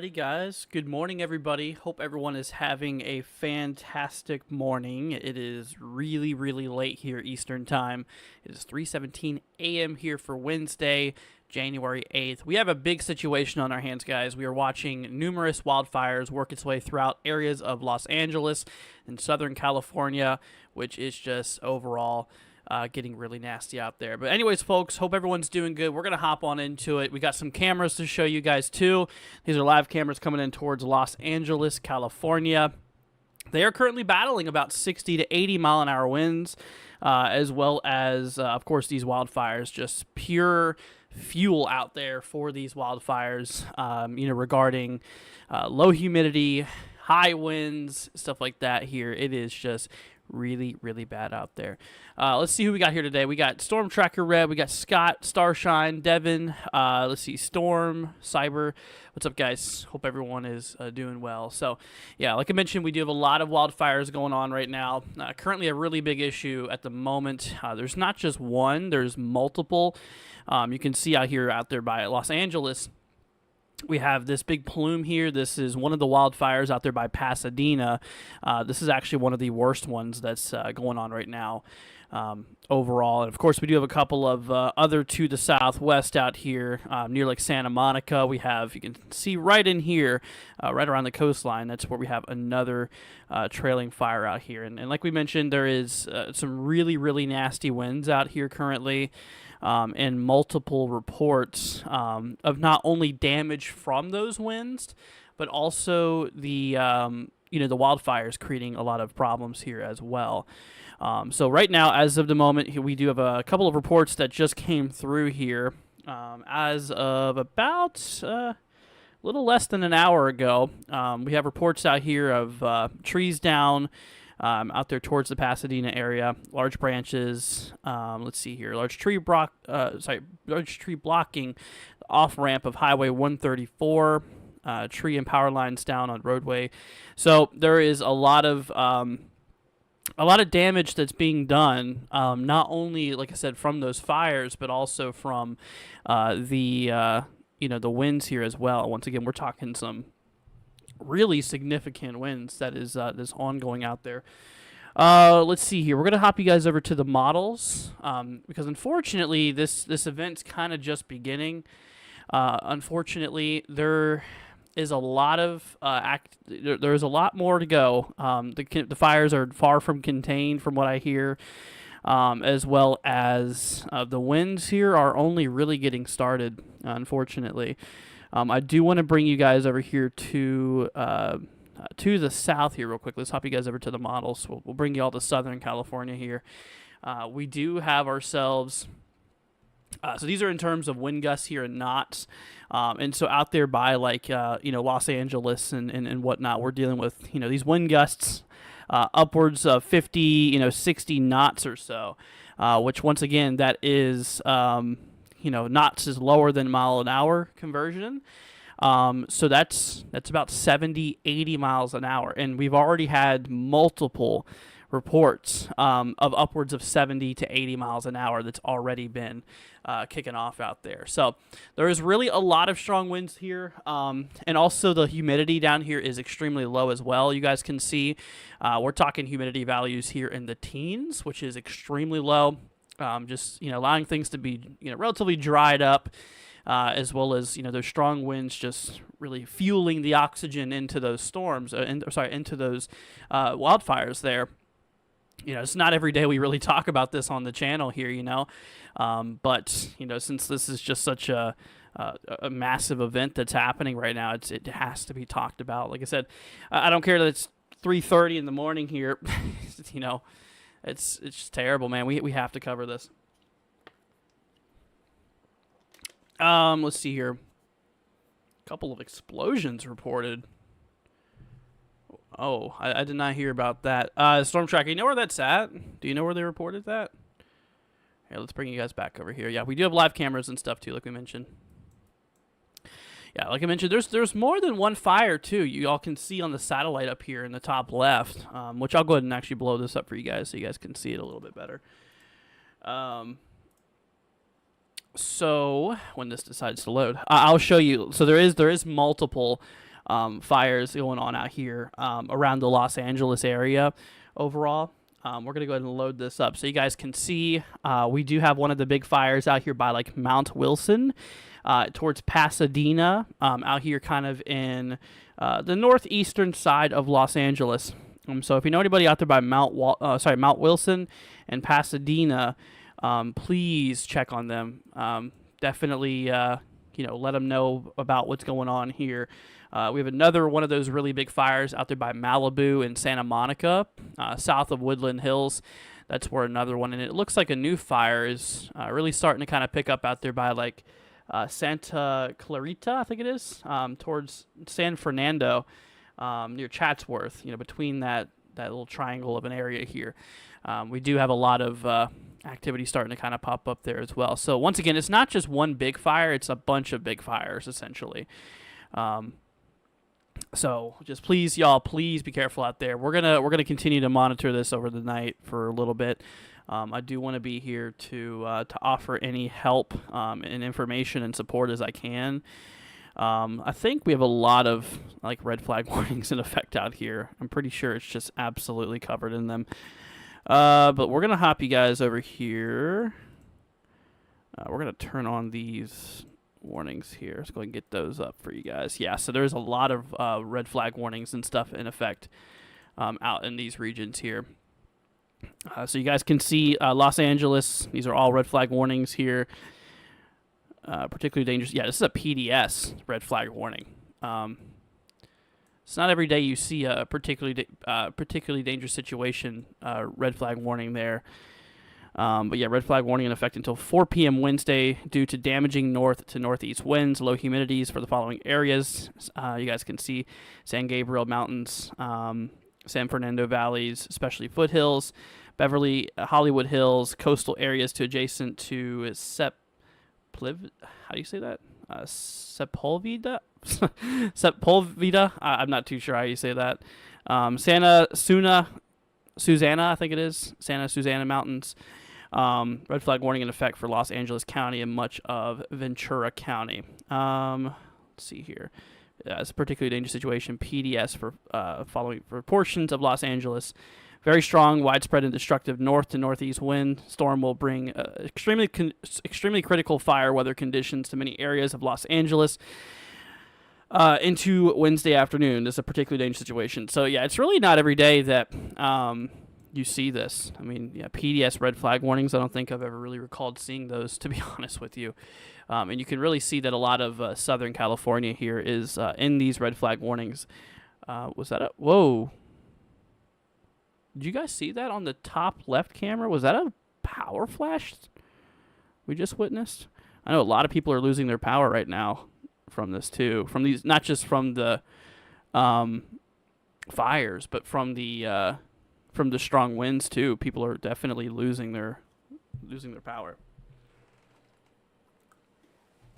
Alrighty, guys. Good morning, everybody. Hope everyone is having a fantastic morning. It is really, really late here Eastern Time. It is 3:17 a.m. here for Wednesday, January 8th. We have a big situation on our hands, guys. We are watching numerous wildfires work its way throughout areas of Los Angeles and Southern California, which is just overall getting really nasty out there. But anyways, folks, hope everyone's doing good. We're going to hop on into it. We got some cameras to show you guys, too. These are live cameras coming in towards Los Angeles, California. They are currently battling about 60 to 80 mile-an-hour winds, as well as, of course, these wildfires. Just pure fuel out there for these wildfires, regarding low humidity, high winds, stuff like that here. It is just really, really bad out there. Let's see who we got here today. We got Storm Tracker Red. We got Scott, Starshine, Devin. Let's see, Storm, Cyber. What's up, guys? Hope everyone is doing well. So, yeah, like I mentioned, we do have a lot of wildfires going on right now. Currently a really big issue at the moment. There's not just one. There's multiple. You can see out there by Los Angeles, we have this big plume here. This is one of the wildfires out there by Pasadena. This is actually one of the worst ones that's going on right now overall. And, of course, we do have a couple of other to the southwest out here near like Santa Monica. We have, you can see right in here, right around the coastline, that's where we have another trailing fire out here. And like we mentioned, there is some really, really nasty winds out here currently. And multiple reports of not only damage from those winds, but also the the wildfires creating a lot of problems here as well. So right now, as of the moment, we do have a couple of reports that just came through here as of about a little less than an hour ago. We have reports out here of trees down out there towards the Pasadena area, large branches. Let's see here, large tree blocking off ramp of Highway 134. Tree and power lines down on roadway. So there is a lot of damage that's being done, not only, like I said, from those fires, but also from the winds here as well. Once again, we're talking some really significant winds that is ongoing out there. Let's see here. We're going to hop you guys over to the models because unfortunately this event's kind of just beginning. Unfortunately, there is a lot of there's a lot more to go. The fires are far from contained from what I hear, as well as the winds here are only really getting started, unfortunately. I do want to bring you guys over here to the south here real quick. Let's hop you guys over to the models. We'll bring you all to Southern California here. We do have ourselves So these are in terms of wind gusts here in knots. And so out there by like, Los Angeles and whatnot, we're dealing with, these wind gusts upwards of 50, 60 knots or so, which once again, that is, knots is lower than mile an hour conversion. So that's about 70, 80 miles an hour. And we've already had multiple reports of upwards of 70 to 80 miles an hour that's already been kicking off out there. So there is really a lot of strong winds here. And also the humidity down here is extremely low as well. You guys can see we're talking humidity values here in the teens, which is extremely low. Just, allowing things to be, relatively dried up. As well as those strong winds just really fueling the oxygen into those storms, into those wildfires there. It's not every day we really talk about this on the channel here, but since this is just such a massive event that's happening right now, it has to be talked about. Like I said, I don't care that it's 3:30 in the morning here. It's just terrible, man. We have to cover this. Let's see here. A couple of explosions reported. Oh, I did not hear about that. Storm Tracker, you know where that's at? Do you know where they reported that? Here, let's bring you guys back over here. Yeah, we do have live cameras and stuff too, like we mentioned. Yeah, like I mentioned, there's more than one fire too. You all can see on the satellite up here in the top left, which I'll go ahead and actually blow this up for you guys so you guys can see it a little bit better. So when this decides to load, I'll show you. So there is multiple fires going on out here around the Los Angeles area overall. We're going to go ahead and load this up so you guys can see. We do have one of the big fires out here by like Mount Wilson towards Pasadena, out here kind of in the northeastern side of Los Angeles. So if you know anybody out there by Mount Wilson and Pasadena, please check on them. Definitely, let them know about what's going on here. We have another one of those really big fires out there by Malibu and Santa Monica, south of Woodland Hills. That's where another one, and it looks like a new fire is really starting to kind of pick up out there by like Santa Clarita, I think it is, towards San Fernando, near Chatsworth. Between that little triangle of an area here, we do have a lot of activity starting to kind of pop up there as well. So once again, it's not just one big fire; it's a bunch of big fires essentially. So just please, y'all, please be careful out there. We're gonna continue to monitor this over the night for a little bit. I do want to be here to offer any help and information and support as I can. I think we have a lot of like red flag warnings in effect out here. I'm pretty sure it's just absolutely covered in them. But we're gonna hop you guys over here. We're gonna turn on these warnings here. Let's go ahead and get those up for you guys. Yeah, so there's a lot of red flag warnings and stuff in effect out in these regions here. So you guys can see Los Angeles. These are all red flag warnings here. Particularly dangerous. Yeah, this is a PDS red flag warning. It's not every day you see a particularly dangerous situation red flag warning there. But yeah, red flag warning in effect until 4 p.m. Wednesday due to damaging north to northeast winds, low humidities for the following areas. You guys can see San Gabriel Mountains, San Fernando Valleys, especially foothills, Beverly, Hollywood Hills, coastal areas to adjacent to how do you say that? Sepulveda? Sepulveda? I'm not too sure how you say that. Susana, I think it is. Santa Susana Mountains. Red flag warning in effect for Los Angeles County and much of Ventura County. Let's see here. It's a particularly dangerous situation. PDS for portions of Los Angeles. Very strong, widespread, and destructive north to northeast wind. Storm will bring extremely critical fire weather conditions to many areas of Los Angeles into Wednesday afternoon. This is a particularly dangerous situation. So yeah, it's really not every day that you see this. I mean, yeah, PDS red flag warnings. I don't think I've ever really recalled seeing those, to be honest with you. And you can really see that a lot of Southern California here is in these red flag warnings. Was that a... Whoa. Did you guys see that on the top left camera? Was that a power flash? we just witnessed? I know a lot of people are losing their power right now from this too. From these, not just from the fires, but from the strong winds too. People are definitely losing their power.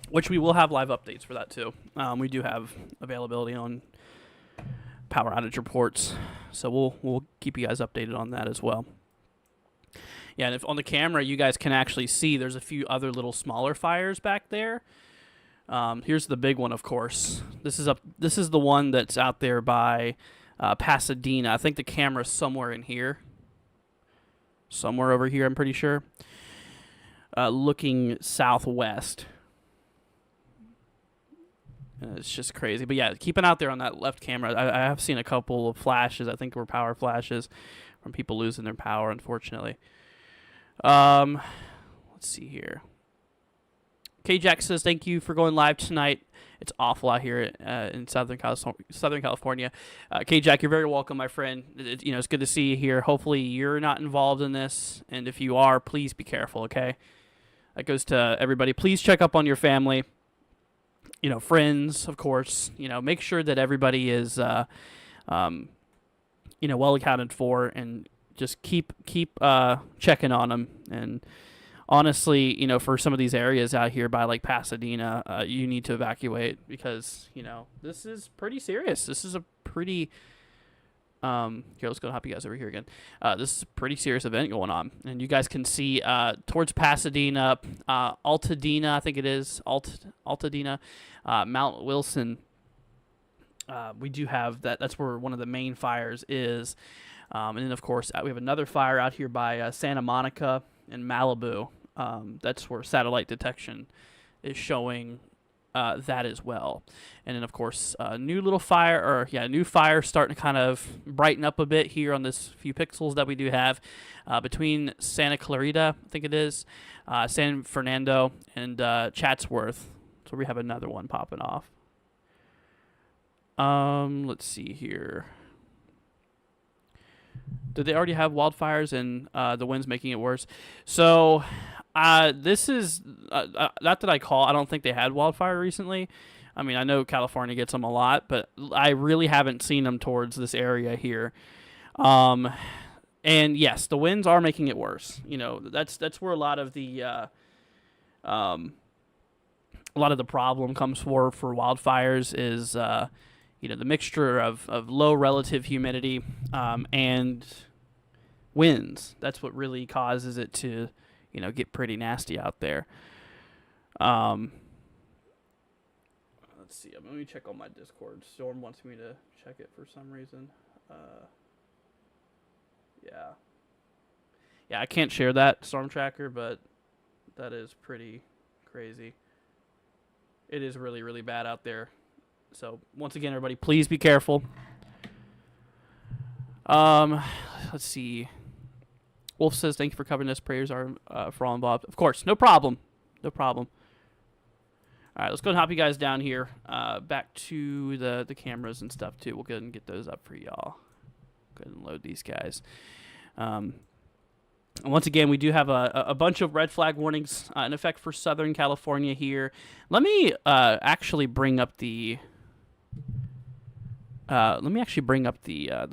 Which we will have live updates for that too. We do have availability on power outage reports, so we'll keep you guys updated on that as well. Yeah, and if on the camera you guys can actually see, there's a few other little smaller fires back there. Here's the big one, of course. This is the one that's out there by Pasadena. I think the camera's somewhere in here, somewhere over here. I'm pretty sure. Looking southwest. It's just crazy. But yeah, keep an eye out there on that left camera. I have seen a couple of flashes. I think were power flashes from people losing their power, unfortunately. Let's see here. K-Jack says, thank you for going live tonight. It's awful out here in Southern California. K-Jack, you're very welcome, my friend. It's good to see you here. Hopefully you're not involved in this, and if you are, please be careful, okay? That goes to everybody. Please check up on your family. Friends, of course. Make sure that everybody is, well accounted for, and just keep checking on them. And honestly, for some of these areas out here by like Pasadena, you need to evacuate because this is pretty serious. This is a pretty here, let's go hop you guys over here again. This is a pretty serious event going on, and you guys can see towards Pasadena, Altadena, I think it is Altadena, Mount Wilson. We do have that. That's where one of the main fires is, and then of course we have another fire out here by Santa Monica and Malibu. That's where satellite detection is showing that as well. And then of course new fire starting to kind of brighten up a bit here on this few pixels that we do have between Santa Clarita, I think it is, San Fernando, and Chatsworth. So we have another one popping off. Let's see here. Did they already have wildfires and the winds making it worse? So this is not that I don't think they had wildfire recently. I mean, I know California gets them a lot, but I really haven't seen them towards this area here. And yes, the winds are making it worse. That's where a lot of the problem comes for wildfires is the mixture of low relative humidity and winds. That's what really causes it to get pretty nasty out there. Let's see. Let me check on my Discord. Storm wants me to check it for some reason. Yeah, I can't share that storm tracker, but that is pretty crazy. It is really, really bad out there. So once again, everybody, please be careful. Let's see. Wolf says, thank you for covering this. Prayers are for all involved. Of course, no problem. No problem. All right, let's go and hop you guys down here. Back to the cameras and stuff, too. We'll go ahead and get those up for y'all. Go ahead and load these guys. And once again, we do have a bunch of red flag warnings in effect for Southern California here. Let me actually bring up the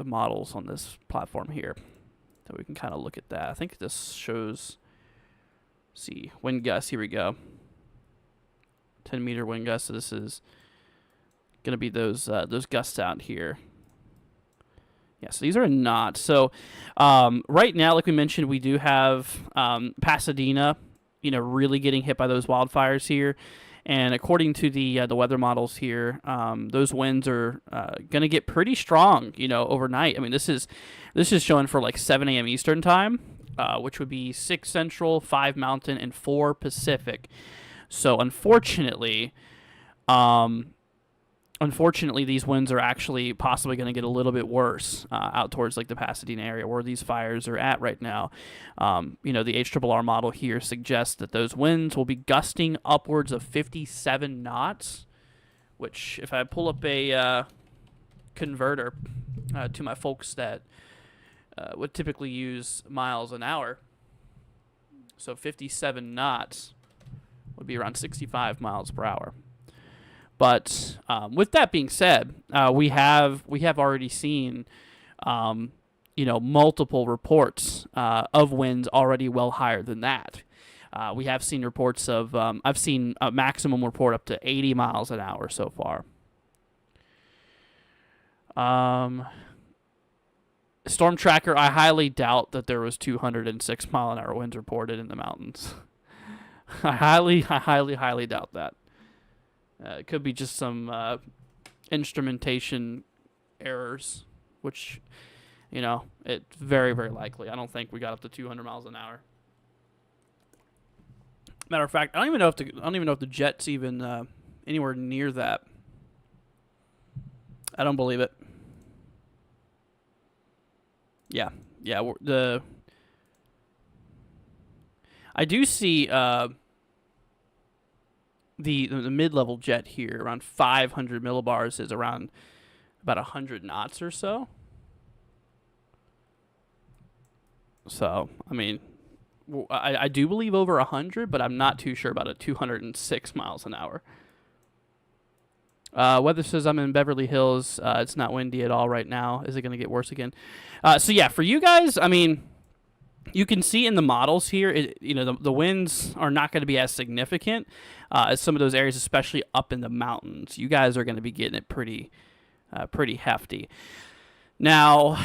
models on this platform here, so we can kind of look at that. I think this shows. See, wind gusts. Here we go. 10-meter wind gusts. So this is going to be those gusts out here. Yeah, so these are not. So right now, like we mentioned, we do have Pasadena, really getting hit by those wildfires here. And according to the weather models here, those winds are going to get pretty strong, overnight. I mean, this is showing for like 7 a.m. Eastern time, which would be 6 Central, 5 Mountain, and 4 Pacific. So unfortunately, these winds are actually possibly going to get a little bit worse out towards like the Pasadena area where these fires are at right now. The HRRR model here suggests that those winds will be gusting upwards of 57 knots, which if I pull up a converter to my folks that would typically use miles an hour, so 57 knots would be around 65 miles per hour. But with that being said, we have already seen, multiple reports of winds already well higher than that. We have seen reports of, I've seen a maximum report up to 80 miles an hour so far. Storm Tracker, I highly doubt that there was 206 mile an hour winds reported in the mountains. I highly doubt that. It could be just some instrumentation errors, which, it's very, very likely. I don't think we got up to 200 miles an hour. Matter of fact, I don't even know if the jet's even anywhere near that. I don't believe it. Yeah. I do see the mid-level jet here around 500 millibars is around about 100 knots or so. So, I mean, I do believe over 100, but I'm not too sure about 206 miles an hour. Weather says I'm in Beverly Hills. It's not windy at all right now. Is it going to get worse again? So yeah, for you guys, I mean, you can see in the models here, the winds are not going to be as significant as some of those areas, especially up in the mountains. You guys are going to be getting it pretty hefty. Now,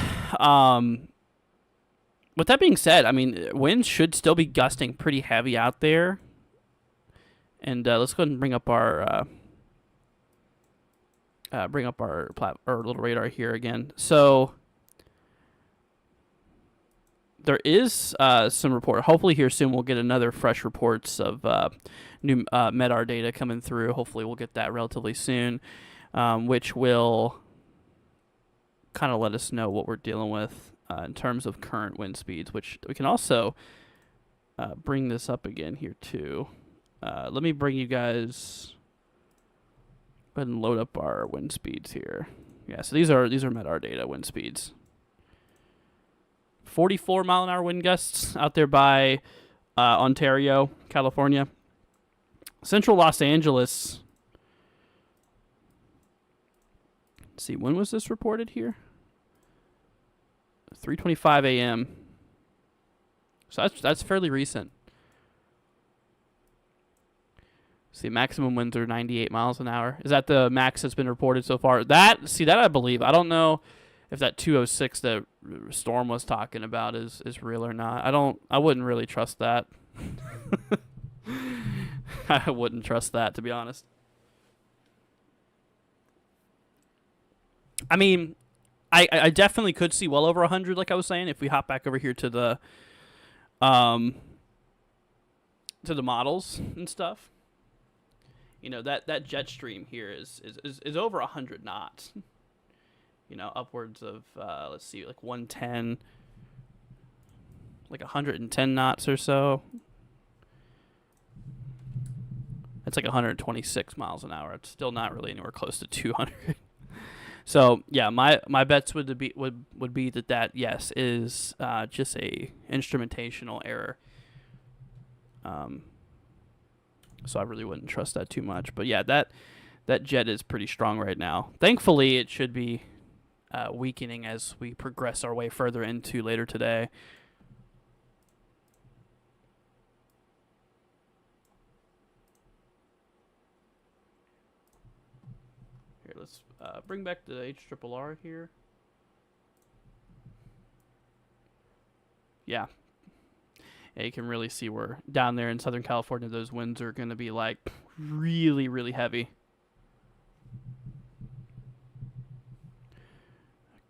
with that being said, I mean, winds should still be gusting pretty heavy out there. And let's go ahead and bring up our little radar here again. So there is some report. Hopefully here soon we'll get another fresh reports of new MEDAR data coming through. Hopefully we'll get that relatively soon, which will kind of let us know what we're dealing with in terms of current wind speeds, which we can also bring this up again here too. Let me bring you guys... Go ahead and load up our wind speeds here. Yeah, so these are MEDAR data wind speeds. 44 mile an hour wind gusts out there by Ontario, California. Central Los Angeles. Let's see, when was this reported here? 3:25 a.m. So that's fairly recent. See, maximum winds are 98 miles an hour. Is that the max that's been reported so far? That I believe. I don't know if that 206 that Storm was talking about is real or not. I wouldn't really trust that. I wouldn't trust that, to be honest. I mean, I definitely could see well over 100, like I was saying, if we hop back over here to the models and stuff. That jet stream here is over 100 knots. Upwards of, let's see, like 110, like 110 knots or so. That's like 126 miles an hour. It's still not really anywhere close to 200. So yeah, my bets would be that yes is just a instrumentational error. So I really wouldn't trust that too much. But yeah, that jet is pretty strong right now. Thankfully, it should be weakening as we progress our way further into later today. Here, let's bring back the HRRR here. Yeah. Yeah, you can really see where down there in Southern California, those winds are going to be like really, really heavy.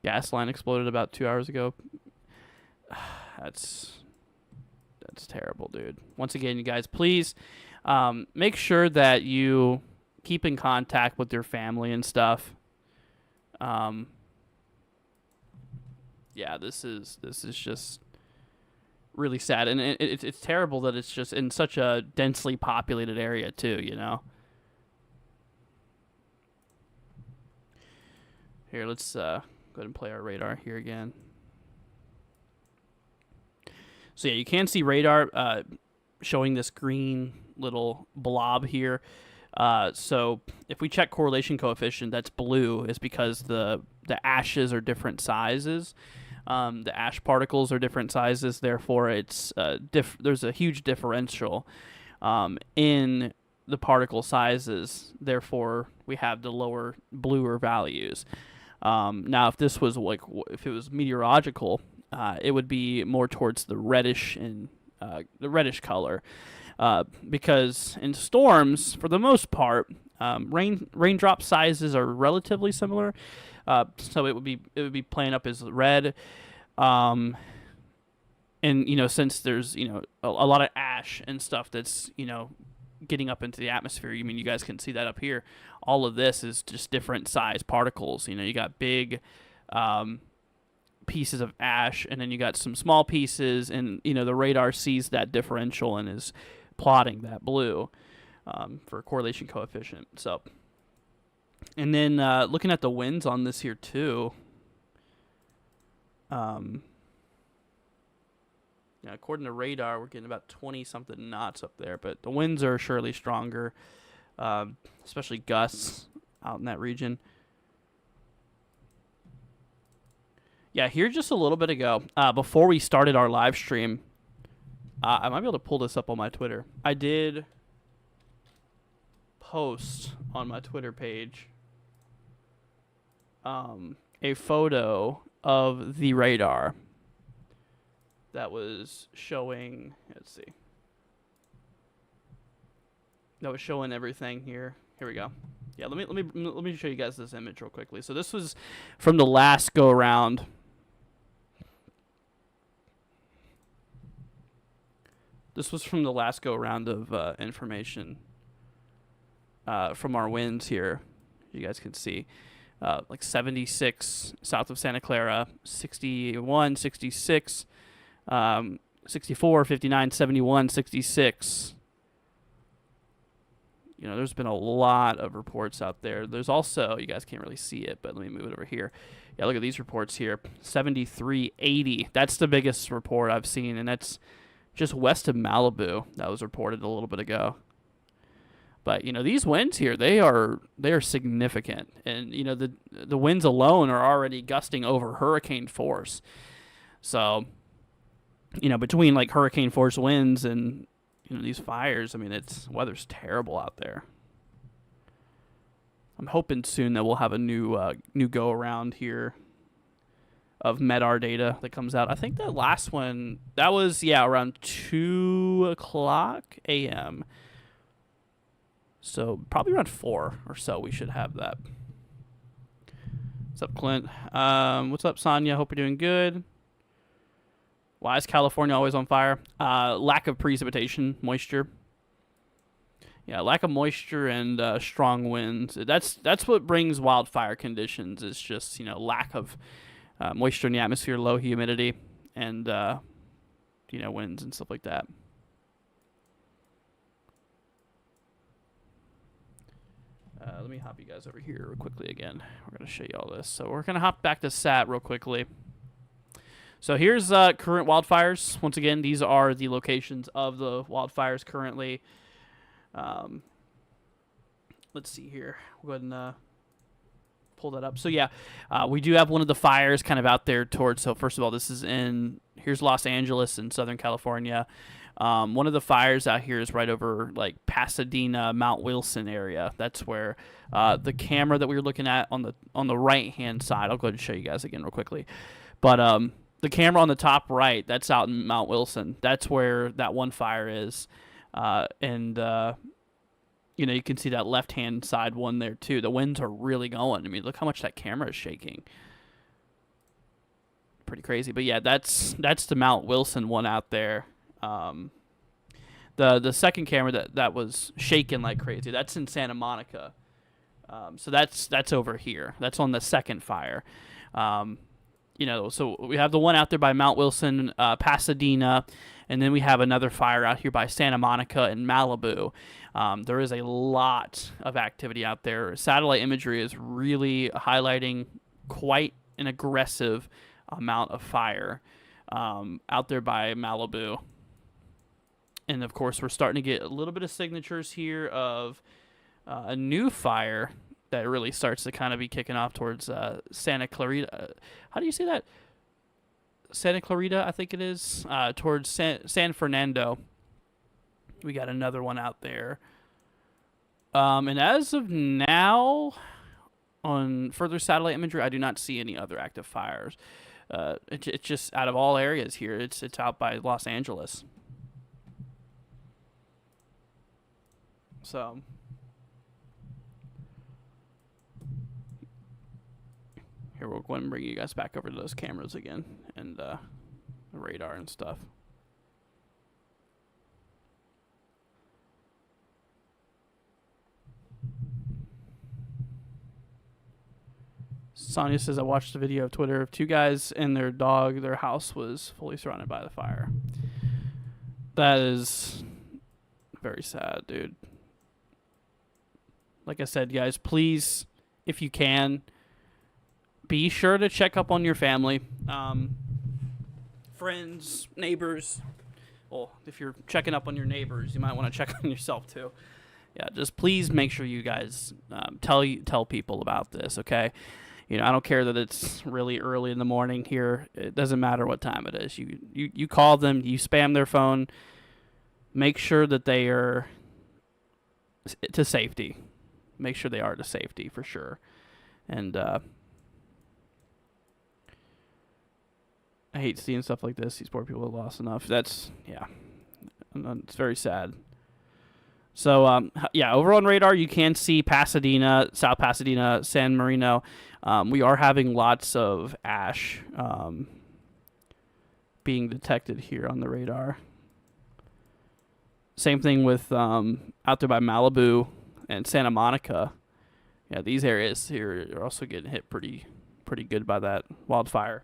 Gas line exploded about 2 hours ago. That's terrible, dude. Once again, you guys, please make sure that you keep in contact with your family and stuff. Yeah, this is just really sad, and it's terrible that it's just in such a densely populated area too, Here, let's go ahead and play our radar here again. So yeah, you can see radar showing this green little blob here. So if we check correlation coefficient, that's blue, is because the ashes are different sizes. The ash particles are different sizes, therefore it's there's a huge differential in the particle sizes. Therefore, we have the lower, bluer values. Now, if this was if it was meteorological, it would be more towards the reddish and the reddish color, because in storms, for the most part, raindrop sizes are relatively similar. So it would be playing up as red. And since there's a lot of ash and stuff that's getting up into the atmosphere. I mean, you guys can see that up here. All of this is just different size particles. You got big pieces of ash, and then you got some small pieces, and the radar sees that differential and is plotting that blue for correlation coefficient. So, and then looking at the winds on this here too. According to radar, we're getting about 20-something knots up there, but the winds are surely stronger, especially gusts out in that region. Yeah, here just a little bit ago, before we started our live stream, I might be able to pull this up on my Twitter. I did post on my Twitter page a photo of the radar that was showing, let's see, that was showing everything here. Here we go. Yeah, let me show you guys this image real quickly. So this was from the last go around. This was from the last go around of information from our winds here. You guys can see like 76 south of Santa Clara, 61, 66. 64, 59, 71, 66. There's been a lot of reports out there. There's also, you guys can't really see it, but let me move it over here. Yeah, look at these reports here. 73, 80. That's the biggest report I've seen, and that's just west of Malibu. That was reported a little bit ago. But these winds here, they are significant, and the winds alone are already gusting over hurricane force. So between like hurricane force winds and these fires, I mean, weather's terrible out there. I'm hoping soon that we'll have a new go around here of MEDAR data that comes out. I think that last one, that was around 2:00 a.m. So probably around 4 or so we should have that. What's up, Clint? What's up, Sonia? Hope you're doing good. Why is California always on fire? Lack of precipitation, moisture. Yeah, lack of moisture and strong winds. That's what brings wildfire conditions. Is just lack of moisture in the atmosphere, low humidity, and winds and stuff like that. Let me hop you guys over here real quickly again. We're going to show you all this. So we're going to hop back to SAT real quickly. So here's current wildfires. Once again, these are the locations of the wildfires currently. Let's see here. We'll go ahead and pull that up. So yeah, we do have one of the fires kind of out there towards. So first of all, here's Los Angeles in Southern California. One of the fires out here is right over like Pasadena, Mount Wilson area. That's where the camera that we were looking at on the right hand side. I'll go ahead and show you guys again real quickly. But the camera on the top right, that's out in Mount Wilson. That's where that one fire is. You can see that left-hand side one there, too. The winds are really going. I mean, look how much that camera is shaking. Pretty crazy. But, yeah, that's the Mount Wilson one out there. The second camera that was shaking like crazy, that's in Santa Monica. So that's over here. That's on the second fire. So we have the one out there by Mount Wilson, Pasadena, and then we have another fire out here by Santa Monica and Malibu. There is a lot of activity out there. Satellite imagery is really highlighting quite an aggressive amount of fire out there by Malibu. And of course, we're starting to get a little bit of signatures here of a new fire that really starts to kind of be kicking off towards Santa Clarita. How do you say that? Santa Clarita, I think it is. Towards San Fernando. We got another one out there. And as of now, on further satellite imagery, I do not see any other active fires. It's just out of all areas here. It's out by Los Angeles. So here, we'll go ahead and bring you guys back over to those cameras again and the radar and stuff. Sonia says, I watched a video of Twitter of two guys and their dog. Their house was fully surrounded by the fire. That is very sad, dude. Like I said, guys, please, if you can, be sure to check up on your family, friends, neighbors. Well, if you're checking up on your neighbors, you might want to check on yourself too. Yeah, just please make sure you guys tell people about this, okay? You know, I don't care that it's really early in the morning here. It doesn't matter what time it is. You call them, you spam their phone. Make sure that they are to safety. Make sure they are to safety for sure. And I hate seeing stuff like this. These poor people have lost enough. That's, yeah, it's very sad. So, yeah, over on radar, you can see Pasadena, South Pasadena, San Marino. We are having lots of ash being detected here on the radar. Same thing with out there by Malibu and Santa Monica. Yeah, these areas here are also getting hit pretty good by that wildfire.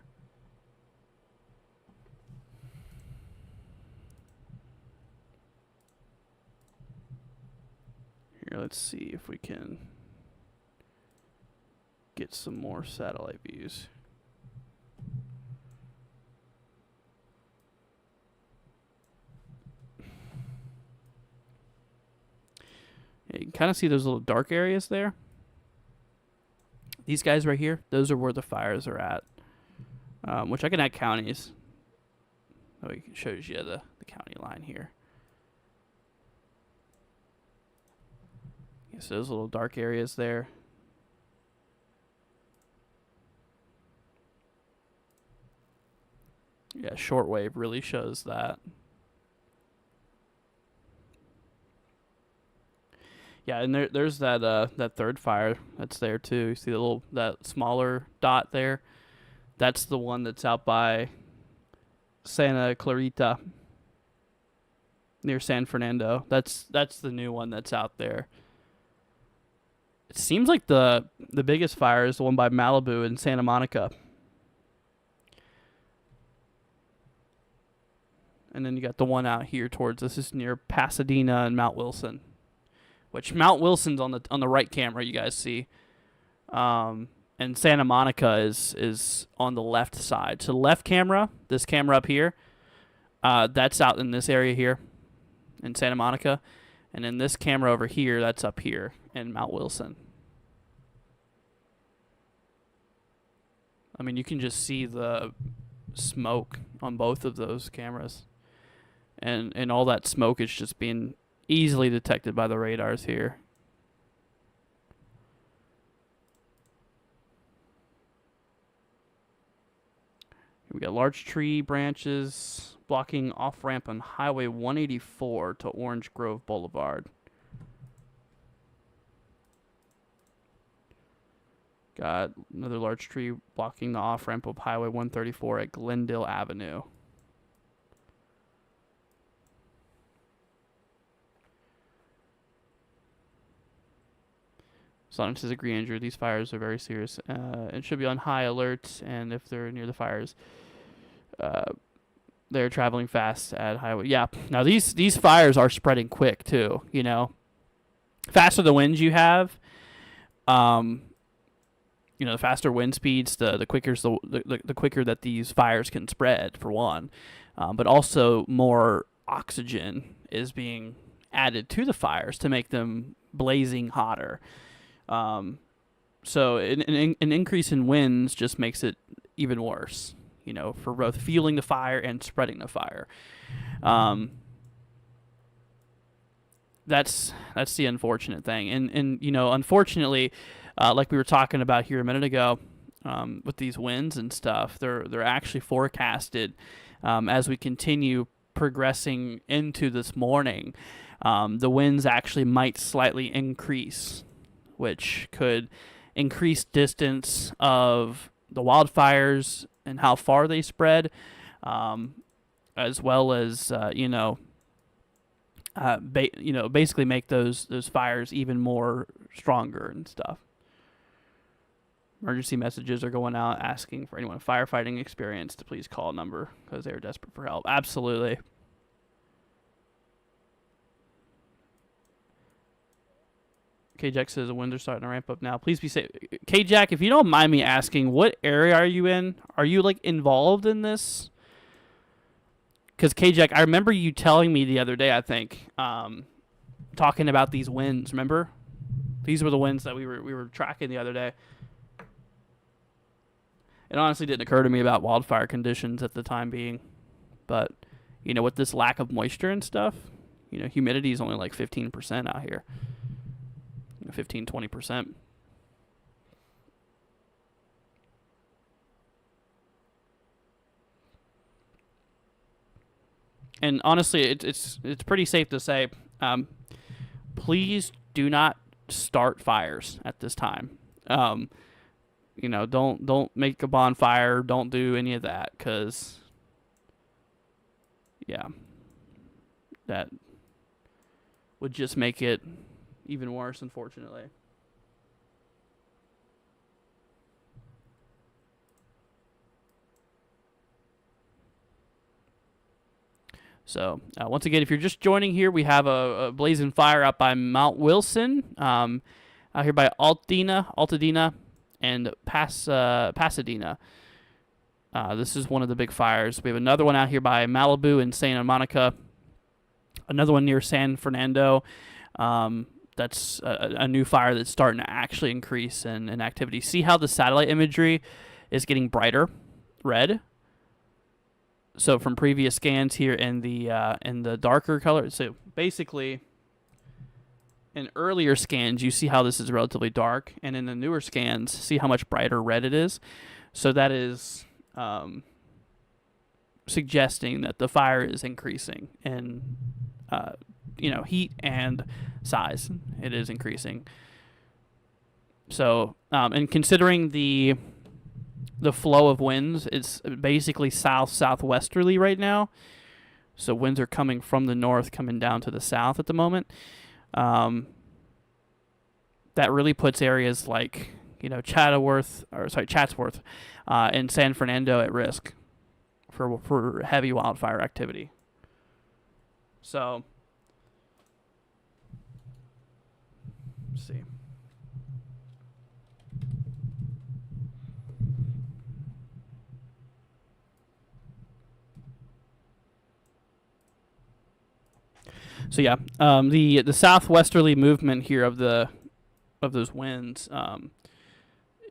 Here, let's see if we can get some more satellite views. Yeah, you can kind of see those little dark areas there. These guys right here, those are where the fires are at, which I can add counties. So it shows you the county line here. Yeah, so those little dark areas there. Yeah, shortwave really shows that. Yeah, and there's that third fire that's there too. You see that smaller dot there? That's the one that's out by Santa Clarita near San Fernando. That's the new one that's out there. It seems like the biggest fire is the one by Malibu and Santa Monica. And then you got the one out here towards, this is near Pasadena and Mount Wilson. Which Mount Wilson's on the right camera, you guys see. And Santa Monica is on the left side. So the left camera, this camera up here, that's out in this area here in Santa Monica. And then this camera over here, that's up here in Mount Wilson. I mean, you can just see the smoke on both of those cameras. And all that smoke is just being easily detected by the radars here. We got large tree branches blocking off-ramp on Highway 184 to Orange Grove Boulevard. Got another large tree blocking the off-ramp of Highway 134 at Glendale Avenue. Sonic says, agree, Andrew. These fires are very serious. It should be on high alert, and if they're near the fires, they're traveling fast at highway. Yeah. Now these fires are spreading quick too. You know, faster the winds you have, you know, the faster wind speeds, the quicker the quicker that these fires can spread for one, but also more oxygen is being added to the fires to make them blazing hotter. So an increase in winds just makes it even worse, for both fueling the fire and spreading the fire. That's the unfortunate thing. And unfortunately, like we were talking about here a minute ago, with these winds and stuff, they're actually forecasted as we continue progressing into this morning. The winds actually might slightly increase, which could increase distance of the wildfires and how far they spread, as well as basically make those fires even more stronger and stuff. Emergency messages are going out asking for anyone with firefighting experience to please call a number because they are desperate for help. Absolutely. K-Jack says the winds are starting to ramp up now. Please be safe. K-Jack, if you don't mind me asking, what area are you in? Are you, involved in this? Because, K-Jack, I remember you telling me the other day, I think, talking about these winds, remember? These were the winds that we were tracking the other day. It honestly didn't occur to me about wildfire conditions at the time being. But, with this lack of moisture and stuff, humidity is only 15% out here. 15, 20%. And honestly, it's pretty safe to say, please do not start fires at this time. Don't make a bonfire. Don't do any of that, because, that would just make it even worse, unfortunately. So, once again, if you're just joining here, we have a blazing fire out by Mount Wilson, out here by Altadena, and Pasadena. This is one of the big fires. We have another one out here by Malibu and Santa Monica, another one near San Fernando. That's a new fire that's starting to actually increase in activity. See how the satellite imagery is getting brighter red? So from previous scans here in the darker color. So basically, in earlier scans, you see how this is relatively dark, and in the newer scans, see how much brighter red it is. So that is suggesting that the fire is increasing in heat and size. It is increasing. So, and considering the flow of winds, it's basically southwesterly right now. So winds are coming from the north, coming down to the south at the moment. That really puts areas like Chatsworth and San Fernando at risk for heavy wildfire activity. So, let's see. So yeah, the southwesterly movement here of those winds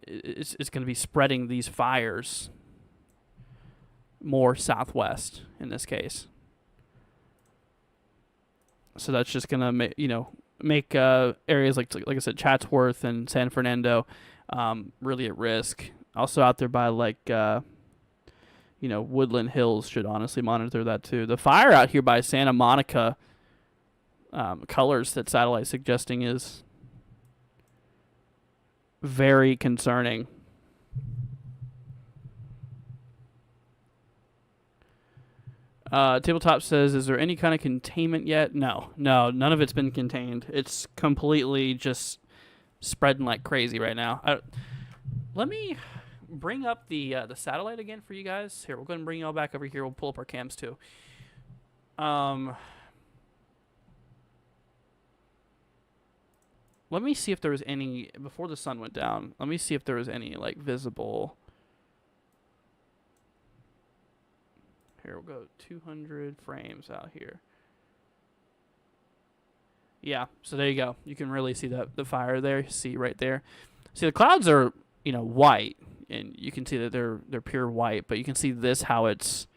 is going to be spreading these fires more southwest in this case. So that's just going to make areas like I said, Chatsworth and San Fernando really at risk. Also out there by Woodland Hills should honestly monitor that too. The fire out here by Santa Monica, colors that satellite suggesting is very concerning. Tabletop says, is there any kind of containment yet? No, none of it's been contained. It's completely just spreading like crazy right now. Let me bring up the satellite again for you guys. Here, we're going to bring you all back over here. We'll pull up our cams too. Let me see if there was any, before the sun went down, let me see if there was any, visible. Here we'll go 200 frames out here. Yeah, so there you go. You can really see the fire there. See right there. See, the clouds are, white, and you can see that they're pure white, but you can see this how it's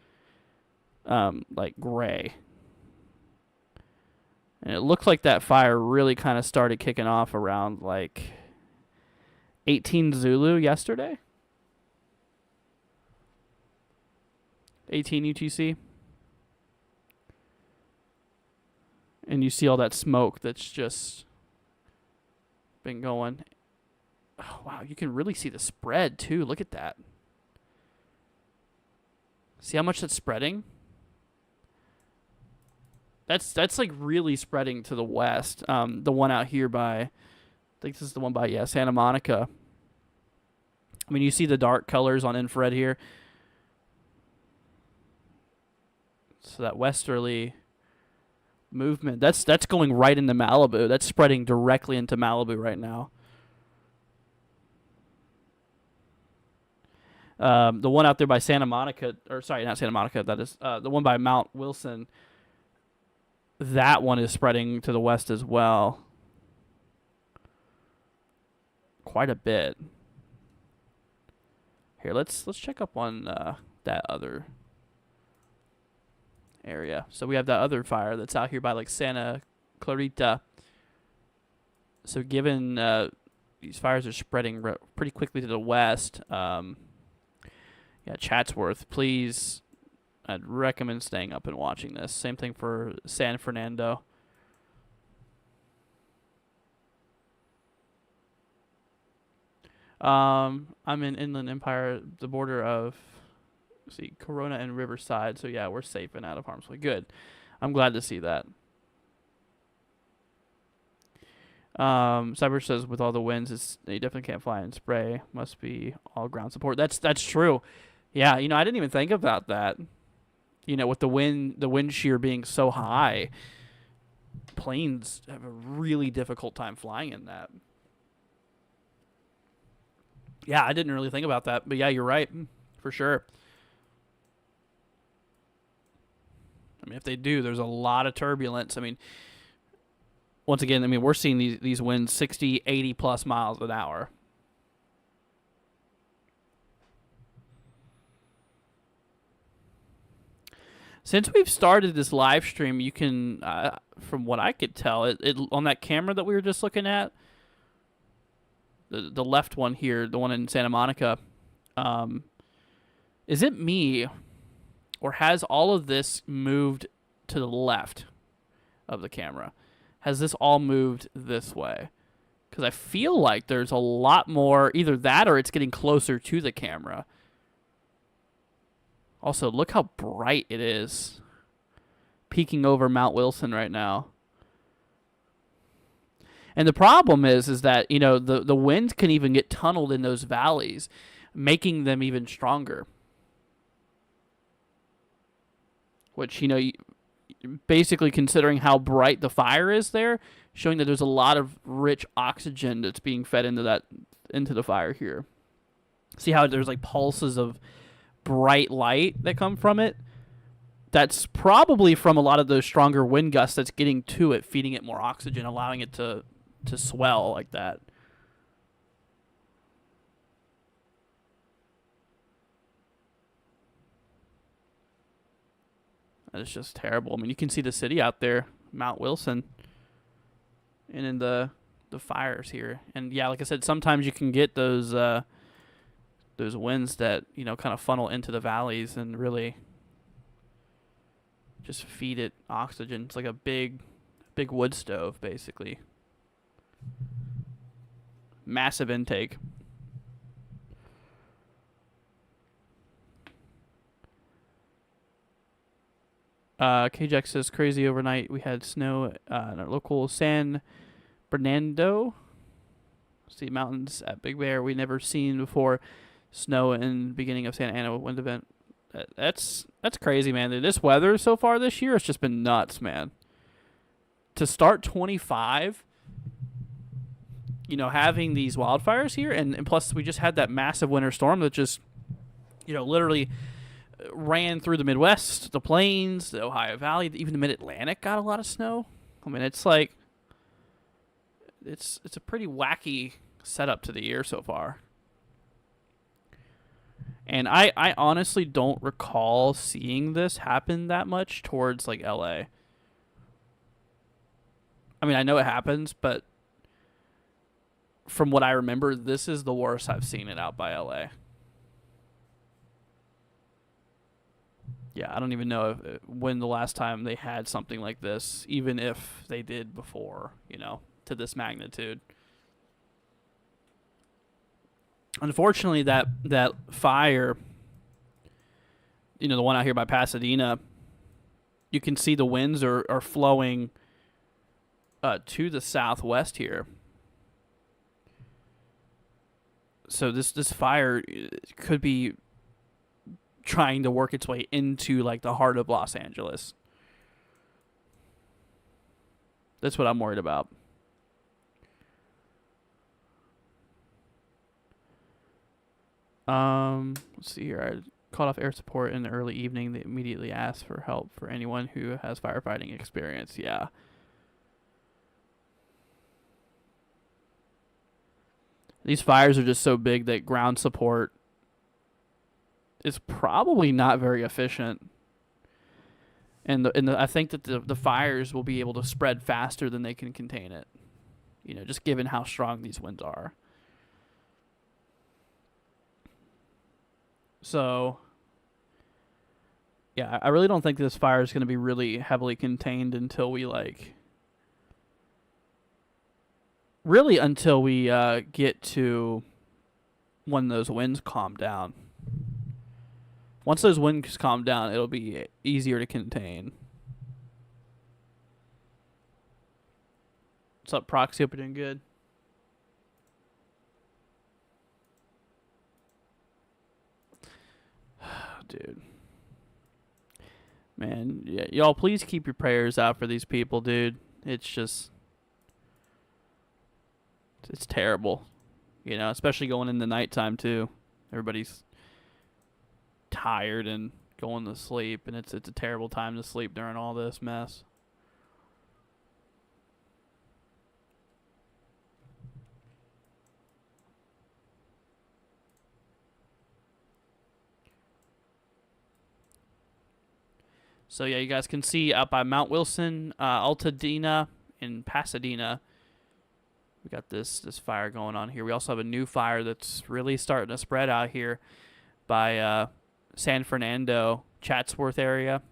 like gray. And it looks like that fire really kind of started kicking off around like 18 Zulu yesterday. 18 UTC. And you see all that smoke that's just been going. Oh, wow, you can really see the spread too. Look at that. See how much that's spreading? That's like really spreading to the west. The one out here by, I think this is the one by, Santa Monica. I mean, you see the dark colors on infrared here. So that westerly movement, that's going right into Malibu. That's spreading directly into Malibu right now. The one out there by Santa Monica, or sorry, not Santa Monica, that is the one by Mount Wilson. That one is spreading to the west as well. Quite a bit. Here, let's check up on that other area. So we have that other fire that's out here by like Santa Clarita. So given these fires are spreading pretty quickly to the west, Chatsworth, please, I'd recommend staying up and watching this. Same thing for San Fernando. I'm in Inland Empire, the border of, Corona and Riverside. So yeah, we're safe and out of harm's way. Good. I'm glad to see that. Cyber says with all the winds, you definitely can't fly and spray. Must be all ground support. That's true. Yeah, I didn't even think about that. With the wind shear being so high, planes have a really difficult time flying in that. Yeah, I didn't really think about that, but yeah, you're right, for sure. I mean, if they do, there's a lot of turbulence. I mean, once again, we're seeing these winds 60, 80 plus miles an hour. Since we've started this live stream, you can, from what I could tell, it on that camera that we were just looking at, the left one here, the one in Santa Monica, is it me, or has all of this moved to the left of the camera? Has this all moved this way? Because I feel like there's a lot more, either that or it's getting closer to the camera. Also, look how bright it is. Peeking over Mount Wilson right now. And the problem is that, the wind can even get tunneled in those valleys, making them even stronger. Which, basically considering how bright the fire is there, showing that there's a lot of rich oxygen that's being fed into the fire here. See how there's like pulses of bright light that come from it? That's probably from a lot of those stronger wind gusts that's getting to it, feeding it more oxygen, allowing it to swell like that. That is just terrible. I mean, you can see the city out there, Mount Wilson, and in the fires here. And yeah, like I said, sometimes you can get those winds that, kind of funnel into the valleys and really just feed it oxygen. It's like a big wood stove, basically. Massive intake. KJack says, crazy overnight. We had snow in our local San Bernardo. See mountains at Big Bear. We never seen before snow in the beginning of Santa Ana wind event. That's crazy, man. This weather so far this year has just been nuts, man. To start 25, having these wildfires here, and plus we just had that massive winter storm that just, literally ran through the Midwest, the Plains, the Ohio Valley, even the Mid-Atlantic got a lot of snow. I mean, it's like it's a pretty wacky setup to the year so far. And I honestly don't recall seeing this happen that much towards like LA. I mean, I know it happens, but from what I remember, this is the worst I've seen it out by LA. Yeah, I don't even know when the last time they had something like this, even if they did before, to this magnitude. Unfortunately, that fire, the one out here by Pasadena, you can see the winds are flowing to the southwest here. So this fire could be trying to work its way into like the heart of Los Angeles. That's what I'm worried about. Let's see here. I called off air support in the early evening. They immediately asked for help for anyone who has firefighting experience. Yeah. These fires are just so big that ground support is probably not very efficient. And I think that the fires will be able to spread faster than they can contain it. Just given how strong these winds are. So, yeah, I really don't think this fire is going to be really heavily contained until we get to when those winds calm down. Once those winds calm down, it'll be easier to contain. What's up, Proxy? Hope you're doing good. Dude. Man, yeah, y'all please keep your prayers out for these people, dude. It's just... It's terrible. Especially going in the nighttime, too. Everybody's tired and going to sleep, and it's a terrible time to sleep during all this mess. So yeah, you guys can see out by Mount Wilson, Altadena, and Pasadena, we got this fire going on here. We also have a new fire that's really starting to spread out here by San Fernando, Chatsworth area.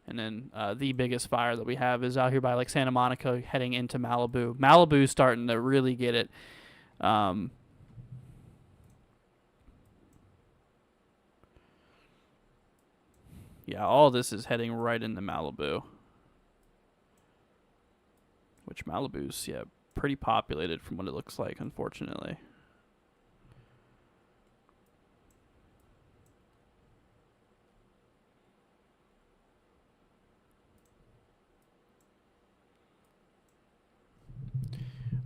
And then the biggest fire that we have is out here by like Santa Monica heading into Malibu. Malibu's starting to really get it. Yeah, all this is heading right into Malibu. Which Malibu's, yeah, pretty populated from what it looks like, unfortunately.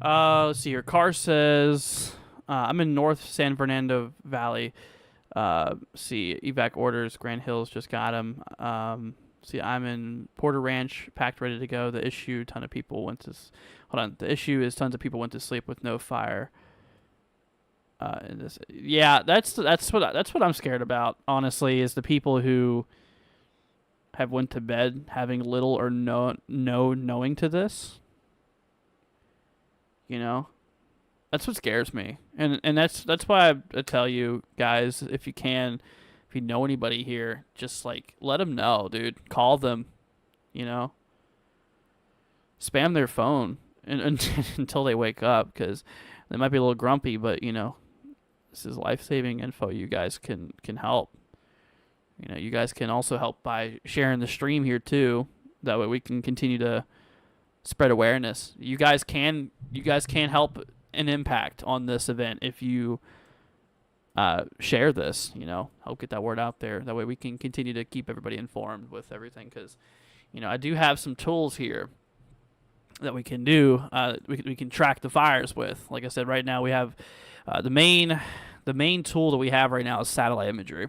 Let's see here. Carr says, I'm in North San Fernando Valley. See, evac orders, Grand Hills just got them. See, I'm in Porter Ranch, packed, ready to go. The issue, ton of people went to... Hold on. The issue is tons of people went to sleep with no fire. Yeah, that's what I'm scared about, honestly, is the people who have went to bed having little or no knowing to this. That's what scares me, and that's why I tell you guys, if you know anybody here, just let them know, dude. Call them, spam their phone until they wake up, because they might be a little grumpy, but this is life-saving info. You guys can help. You guys can also help by sharing the stream here too. That way we can continue to spread awareness. You guys can help an impact on this event if you share this, help get that word out there. That way we can continue to keep everybody informed with everything, because I do have some tools here that we can do. We can track the fires with. Like I said, right now we have the main tool that we have right now is satellite imagery.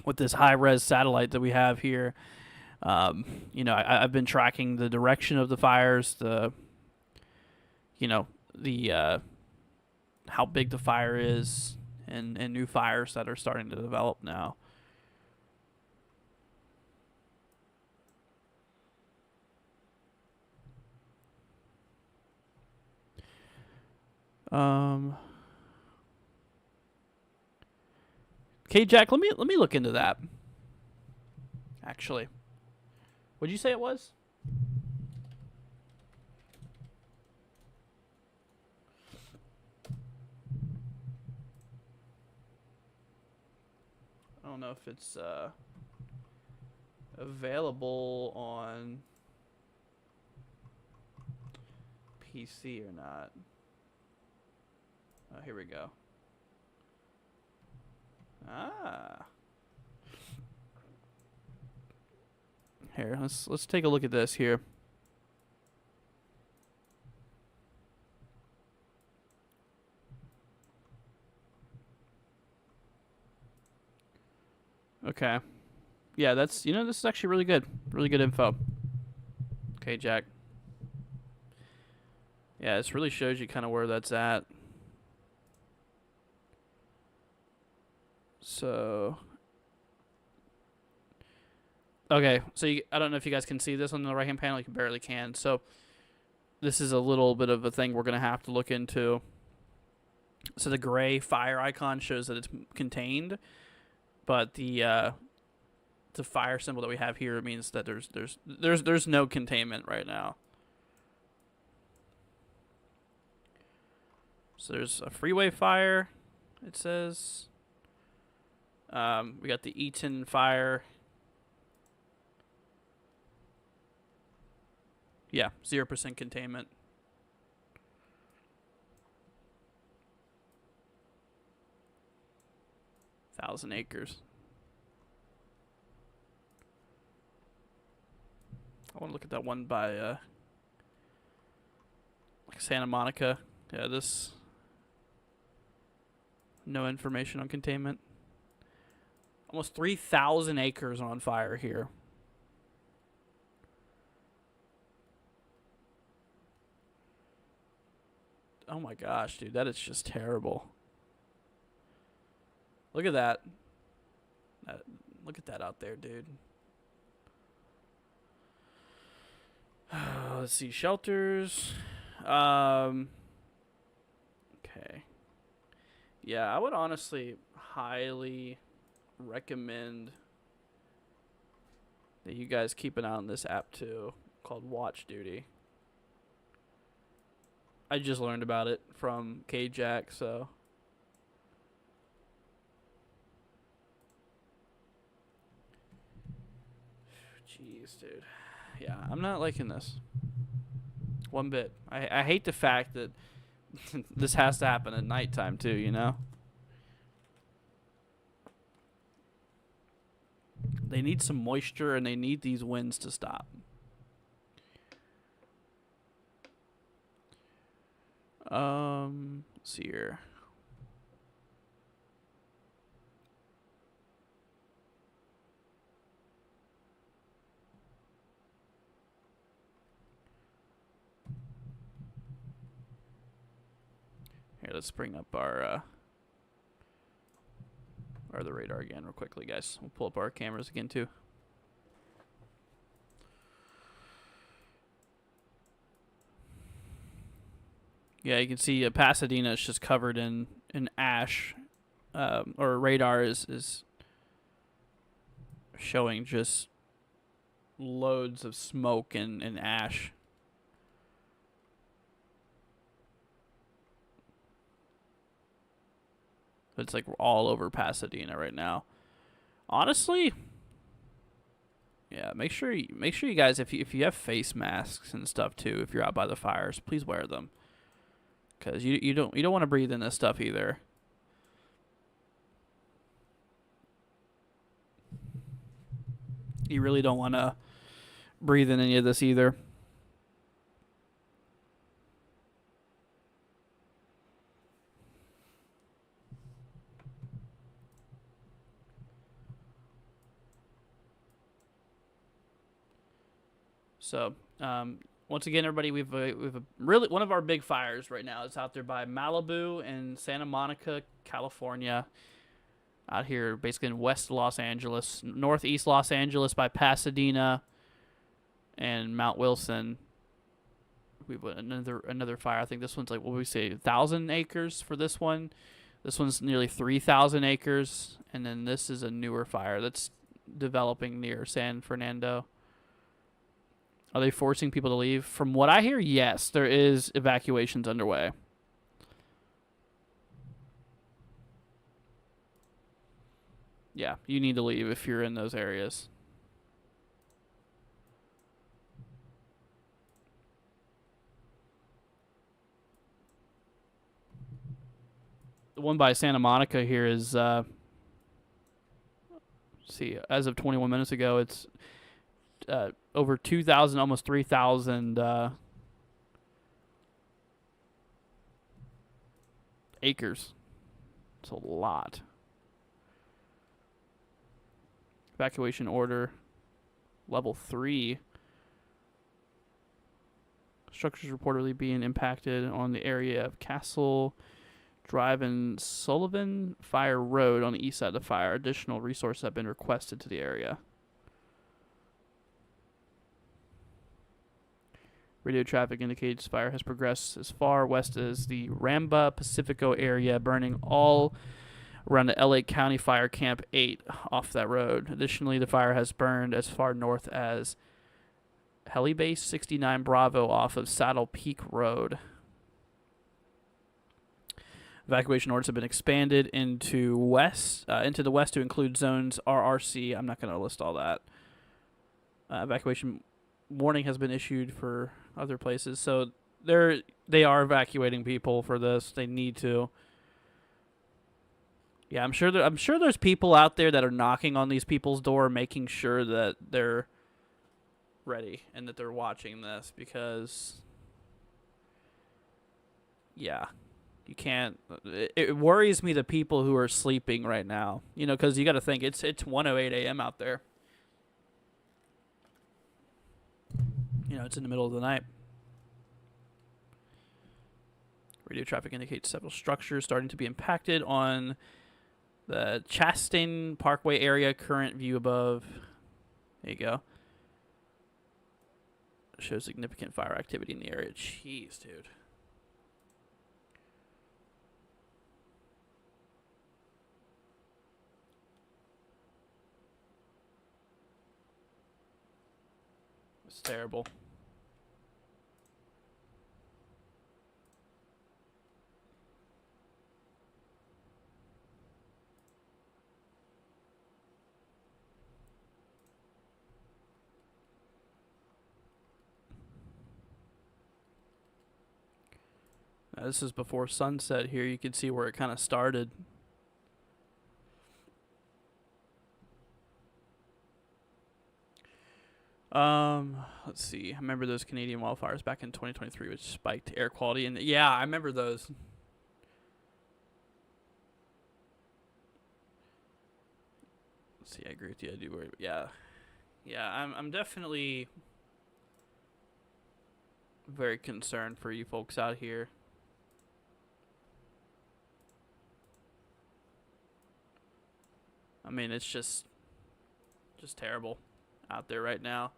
With this high-res satellite that we have here, I've been tracking the direction of the fires, how big the fire is, and new fires that are starting to develop now. Okay, Jack, let me look into that. Actually, what'd you say it was? I don't know if it's available on PC or not. Oh, here we go. Here, let's take a look at this here. Okay. Yeah, this is actually really good. Really good info. Okay, Jack. Yeah, this really shows you kind of where that's at. So, okay, so I don't know if you guys can see this on the right-hand panel. You barely can. So, this is a little bit of a thing we're going to have to look into. So, the gray fire icon shows that it's contained, but the fire symbol that we have here means that there's no containment right now. So, there's a freeway fire, it says. We got the Eaton fire. Yeah, 0% containment. Thousand acres. I want to look at that one by like Santa Monica. Yeah, this no information on containment. Almost 3,000 acres on fire here. Oh my gosh, dude, that is just terrible. Look at that. Look at that out there, dude. Let's see, shelters. Okay. Yeah, I would honestly highly recommend that you guys keep an eye on this app too, called Watch Duty. I just learned about it from K-Jack, so. Jeez, dude. Yeah, I'm not liking this. One bit. I hate the fact that this has to happen at nighttime too, you know? They need some moisture and they need these winds to stop. Let's see here. Here, let's bring up our the radar again real quickly, guys. We'll pull up our cameras again too. Yeah, you can see Pasadena is just covered in ash, or radar is showing just loads of smoke and ash. It's like all over Pasadena right now. Honestly, yeah, make sure you guys, if you have face masks and stuff too, if you're out by the fires, please wear them. Cause you don't want to breathe in this stuff either. You really don't want to breathing any of this either. So, once again, everybody, we've a really one of our big fires right now. It's out there by Malibu and Santa Monica, California. Out here, basically in West Los Angeles, northeast Los Angeles by Pasadena and Mount Wilson. We've another fire. I think this one's like, what would we say, 1,000 acres for this one. This one's nearly 3,000 acres, and then this is a newer fire that's developing near San Fernando. Are they forcing people to leave? From what I hear, yes, there is evacuations underway. Yeah, you need to leave if you're in those areas. The one by Santa Monica here is, see, as of 21 minutes ago, it's over 2,000, almost 3,000 acres. It's a lot. Evacuation order, level 3. Structures reportedly being impacted on the area of Castle Drive and Sullivan Fire Road on the east side of the fire. Additional resources have been requested to the area. Radio traffic indicates fire has progressed as far west as the Ramba Pacifico area, burning all around the LA County Fire Camp 8 off that road. Additionally, the fire has burned as far north as Helibase 69 Bravo off of Saddle Peak Road. Evacuation orders have been expanded into the west to include zones RRC. I'm not going to list all that. Evacuation warning has been issued for other places, so they are evacuating people for this. They need to. Yeah, I'm sure there's people out there that are knocking on these people's door, making sure that they're ready and that they're watching this, because yeah, you can't. It worries me, the people who are sleeping right now. You know, because you got to think it's 1:08 a.m. out there. You know, it's in the middle of the night. Radio traffic indicates several structures starting to be impacted on the Chastain Parkway area. Current view above. There you go. Shows significant fire activity in the area. Jeez, dude. It's terrible. Now, this is before sunset here. You can see where it kind of started. Let's see. I remember those Canadian wildfires back in 2023, which spiked air quality. And yeah, I remember those. Let's see. I agree with you. I do worry. Yeah. I'm definitely very concerned for you folks out here. I mean, it's just terrible out there right now.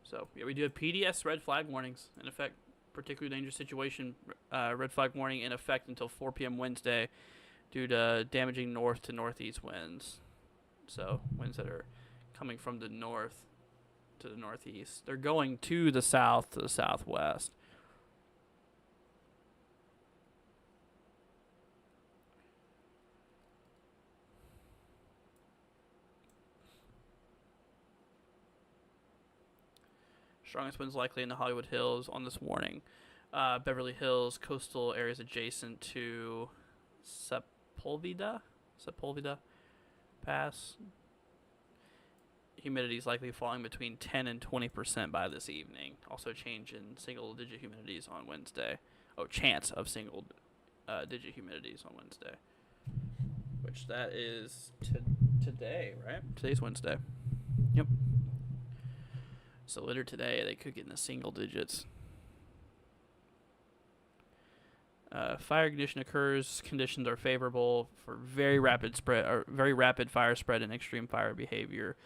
So, yeah, we do have PDS red flag warnings in effect. Particularly dangerous situation red flag warning in effect until 4 p.m. Wednesday due to damaging north to northeast winds. So, winds that are coming from the north to the northeast. They're going to the south to the southwest. Strongest winds likely in the Hollywood Hills on this warning. Beverly Hills, coastal areas adjacent to Sepulveda Pass. Humidity is likely falling between 10 and 20% by this evening. Also change in single-digit humidities on Wednesday. Oh, chance of single-digit humidities on Wednesday. Which that is today, right? Today's Wednesday. Yep. So later today, they could get in the single digits. Fire ignition occurs. Conditions are favorable for very rapid fire spread and extreme fire behavior,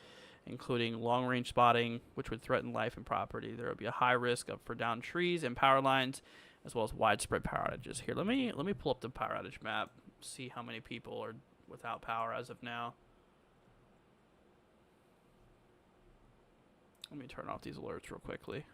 including long-range spotting, which would threaten life and property. There will be a high risk for downed trees and power lines, as well as widespread power outages. Here, let me pull up the power outage map. See how many people are without power as of now. Let me turn off these alerts real quickly.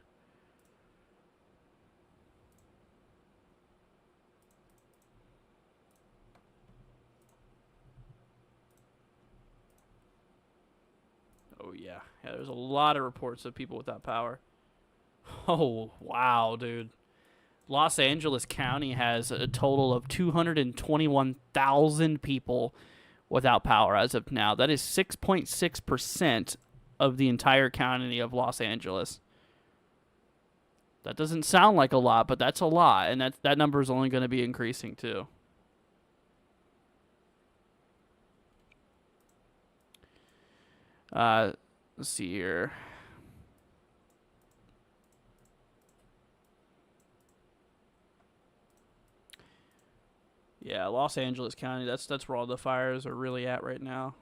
Oh, yeah. Yeah, there's a lot of reports of people without power. Oh, wow, dude. Los Angeles County has a total of 221,000 people without power as of now. That is 6.6% of the entire county of Los Angeles. That doesn't sound like a lot, but that's a lot, and that number is only going to be increasing too. Let's see here. Yeah, Los Angeles County, that's where all the fires are really at right now.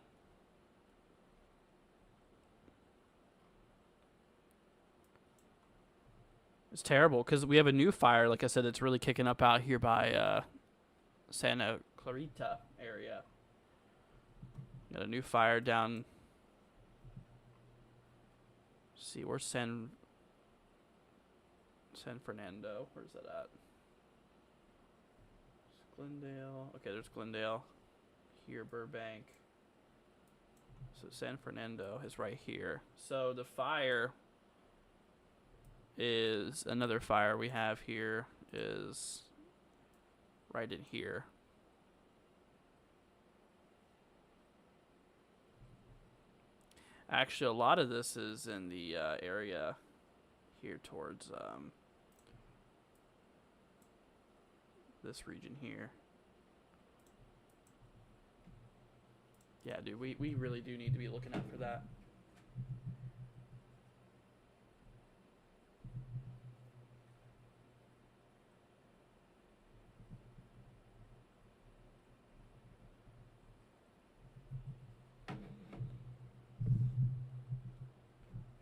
It's terrible because we have a new fire, like I said, that's really kicking up out here by Santa Clarita area. Got a new fire down. Let's see, where's San Fernando? Where's that at? Glendale. Okay, there's Glendale. Here, Burbank. So San Fernando is right here. So the fire is another fire we have here is right in here. Actually, a lot of this is in the area here towards this region here. Yeah, dude, we really do need to be looking out for that.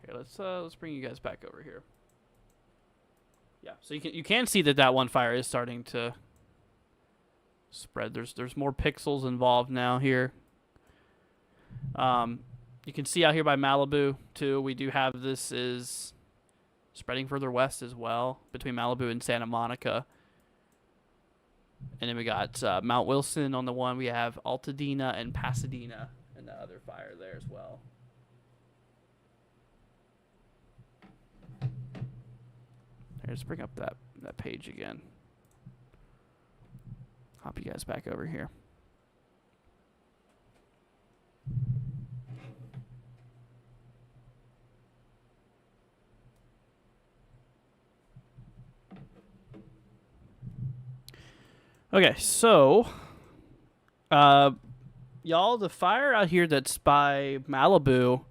Here, let's bring you guys back over here. Yeah, so you can see that one fire is starting to spread. There's more pixels involved now here. You can see out here by Malibu too. We do have this is spreading further west as well between Malibu and Santa Monica. And then we got Mount Wilson on the one. We have Altadena and Pasadena and the other fire there as well. Let's bring up that page again. Hop you guys back over here. Okay, so y'all, the fire out here that's by Malibu.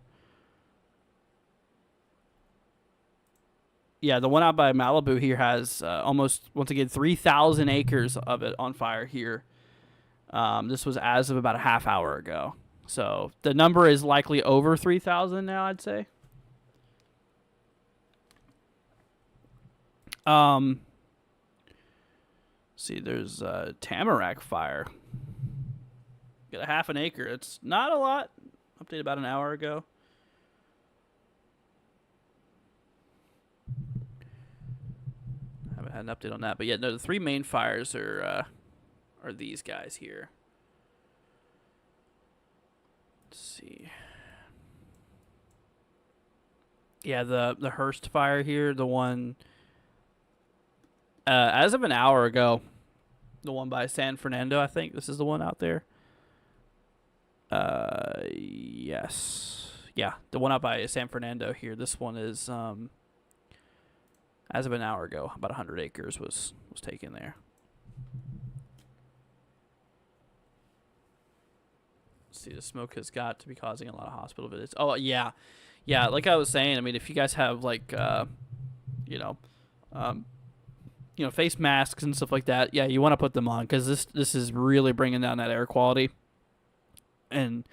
Yeah, the one out by Malibu here has almost, once again, 3,000 acres of it on fire here. This was as of about a half hour ago. So the number is likely over 3,000 now, I'd say. See, there's Tamarack fire. Got a half an acre. It's not a lot. Updated about an hour ago. Haven't had an update on that, but yeah, no. The three main fires are these guys here. Let's see. Yeah, the Hearst fire here, the one as of an hour ago, the one by San Fernando, I think this is the one out there. Yes. Yeah, the one out by San Fernando here. This one is as of an hour ago, about 100 acres was taken there. Let's see, the smoke has got to be causing a lot of hospital visits. Oh yeah, yeah. Like I was saying, I mean, if you guys have like, you know, um, face masks and stuff like that, yeah, you want to put them on because this is really bringing down that air quality, and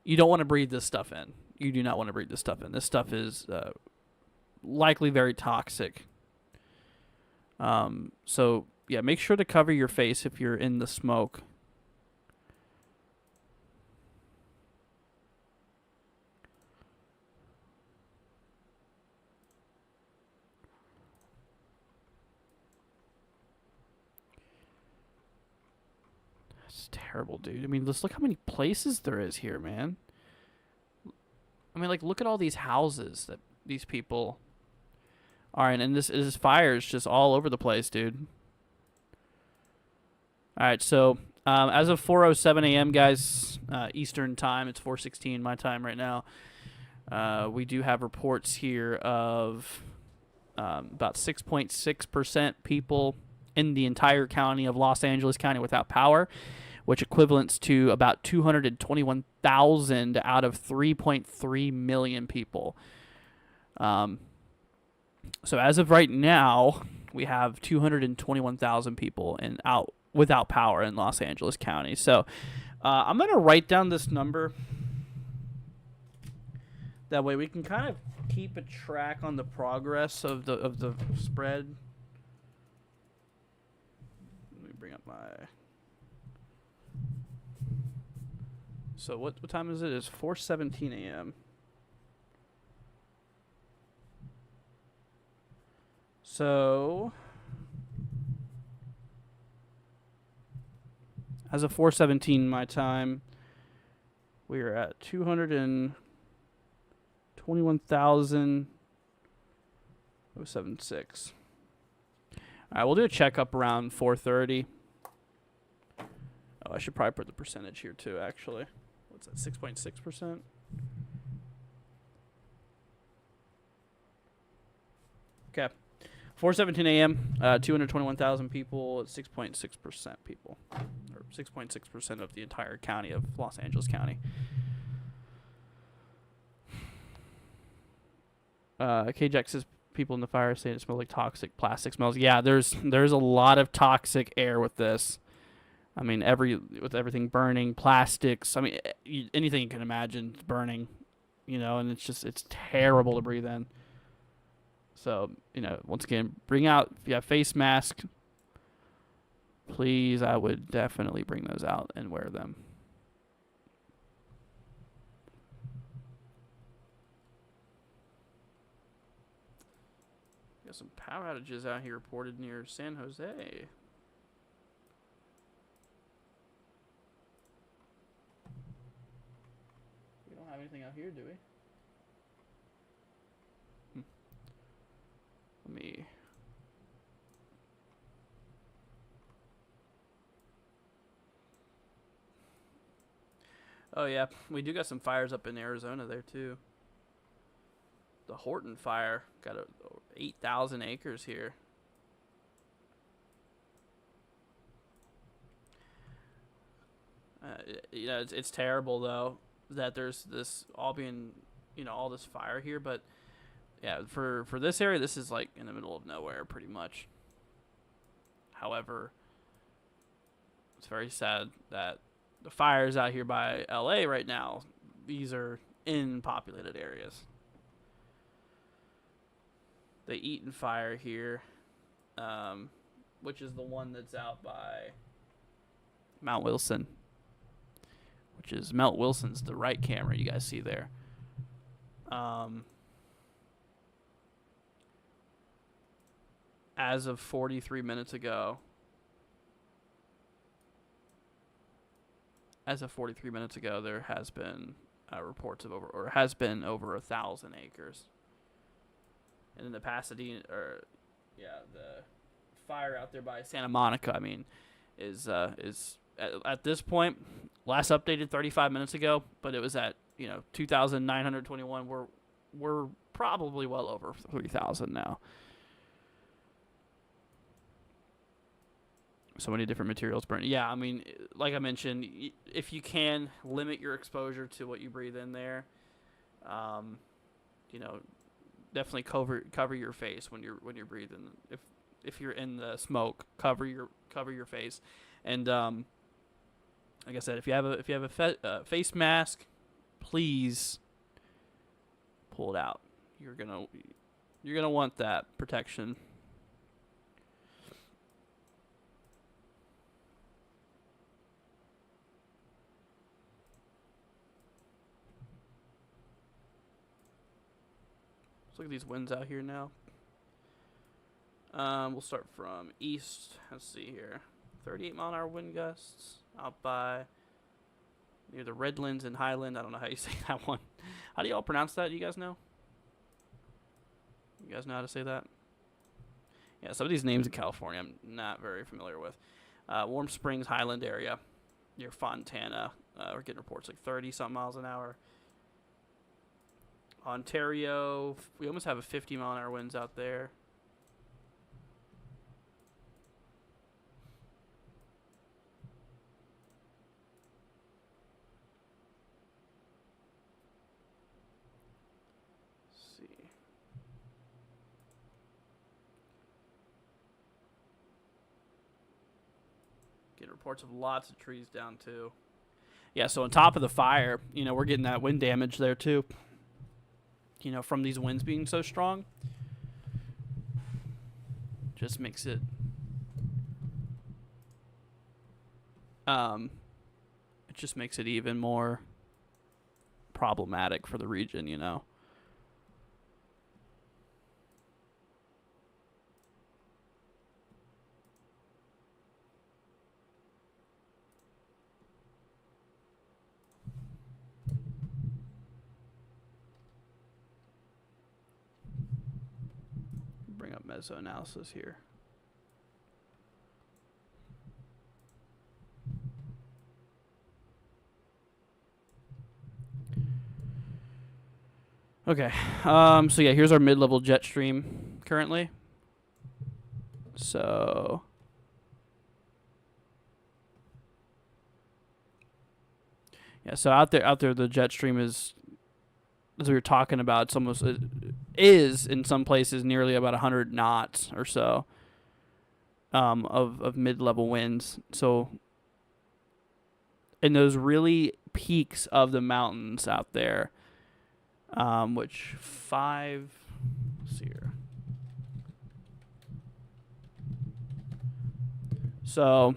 you don't want to breathe this stuff in. You do not want to breathe this stuff in. This stuff is likely very toxic. So yeah, make sure to cover your face if you're in the smoke. It's terrible, dude. I mean, just look how many places there is here, man. I mean, like, look at all these houses that these people are in, and this is fires just all over the place, dude. All right, so as of 4:07 a.m., guys, Eastern time, it's 4:16 my time right now. We do have reports here of about 6.6% people in the entire county of Los Angeles County without power, which equivalents to about 221,000 out of 3.3 million people. So as of right now, we have 221,000 people without power in Los Angeles County. So I'm gonna write down this number. That way we can kind of keep a track on the progress of the spread. Let me bring up my. So what time is it? It's 4:17 a.m. So as of 4:17 my time, we are at 221,076. All right, we'll do a checkup around 4:30. Oh, I should probably put the percentage here too. Actually, what's that? 6.6%. Okay. 4:17 a.m. 221,000 people. 6.6% people, or 6.6% of the entire county of Los Angeles County. KJack says people in the fire say it smells like toxic plastic smells. Yeah, there's a lot of toxic air with this. I mean, with everything burning, plastics. I mean, anything you can imagine is burning, and it's terrible to breathe in. So, once again, bring out, if you have face masks, please, I would definitely bring those out and wear them. Got some power outages out here reported near San Jose. We don't have anything out here, do we? Let me. Oh yeah, we do got some fires up in Arizona there too. The Horton fire got 8,000 acres here. It's terrible though that there's this all being, all this fire here, but yeah, for this area, this is like in the middle of nowhere, pretty much. However, it's very sad that the fires out here by LA right now, these are in populated areas. The Eaton fire here, which is the one that's out by Mount Wilson, which is Mount Wilson's the right camera you guys see there. As of 43 minutes ago, there has been reports of over 1,000 acres. and then the Pasadena, or yeah, the fire out there by Santa Monica. I mean, is at this point, last updated 35 minutes ago, but it was at 2,921. We're probably well over 3,000 now. So many different materials burning. Yeah, I mean, like I mentioned, if you can limit your exposure to what you breathe in there, you know, definitely cover your face when you're breathing. If you're in the smoke, cover your face, and like I said, if you have a face mask, please pull it out. You're gonna want that protection. Let's look at these winds out here now. We'll start from east. Let's see here. 38-mile-an-hour wind gusts out by near the Redlands and Highland. I don't know how you say that one. How do y'all pronounce that? Do you guys know? You guys know how to say that? Yeah, some of these names in California I'm not very familiar with. Warm Springs, Highland area near Fontana. We're getting reports like 30-something miles an hour. Ontario, we almost have a 50-mile-an-hour winds out there. Reports of lots of trees down too. Yeah, so on top of the fire, we're getting that wind damage there too. From these winds being so strong, just makes it even more problematic for the region, Bring up mesoanalysis here. Okay. So yeah, here's our mid-level jet stream currently. So yeah, so out there the jet stream is, as we were talking about, it's almost, it is in some places nearly about 100 knots or so of mid-level winds. So in those really peaks of the mountains out there, which let's see here. So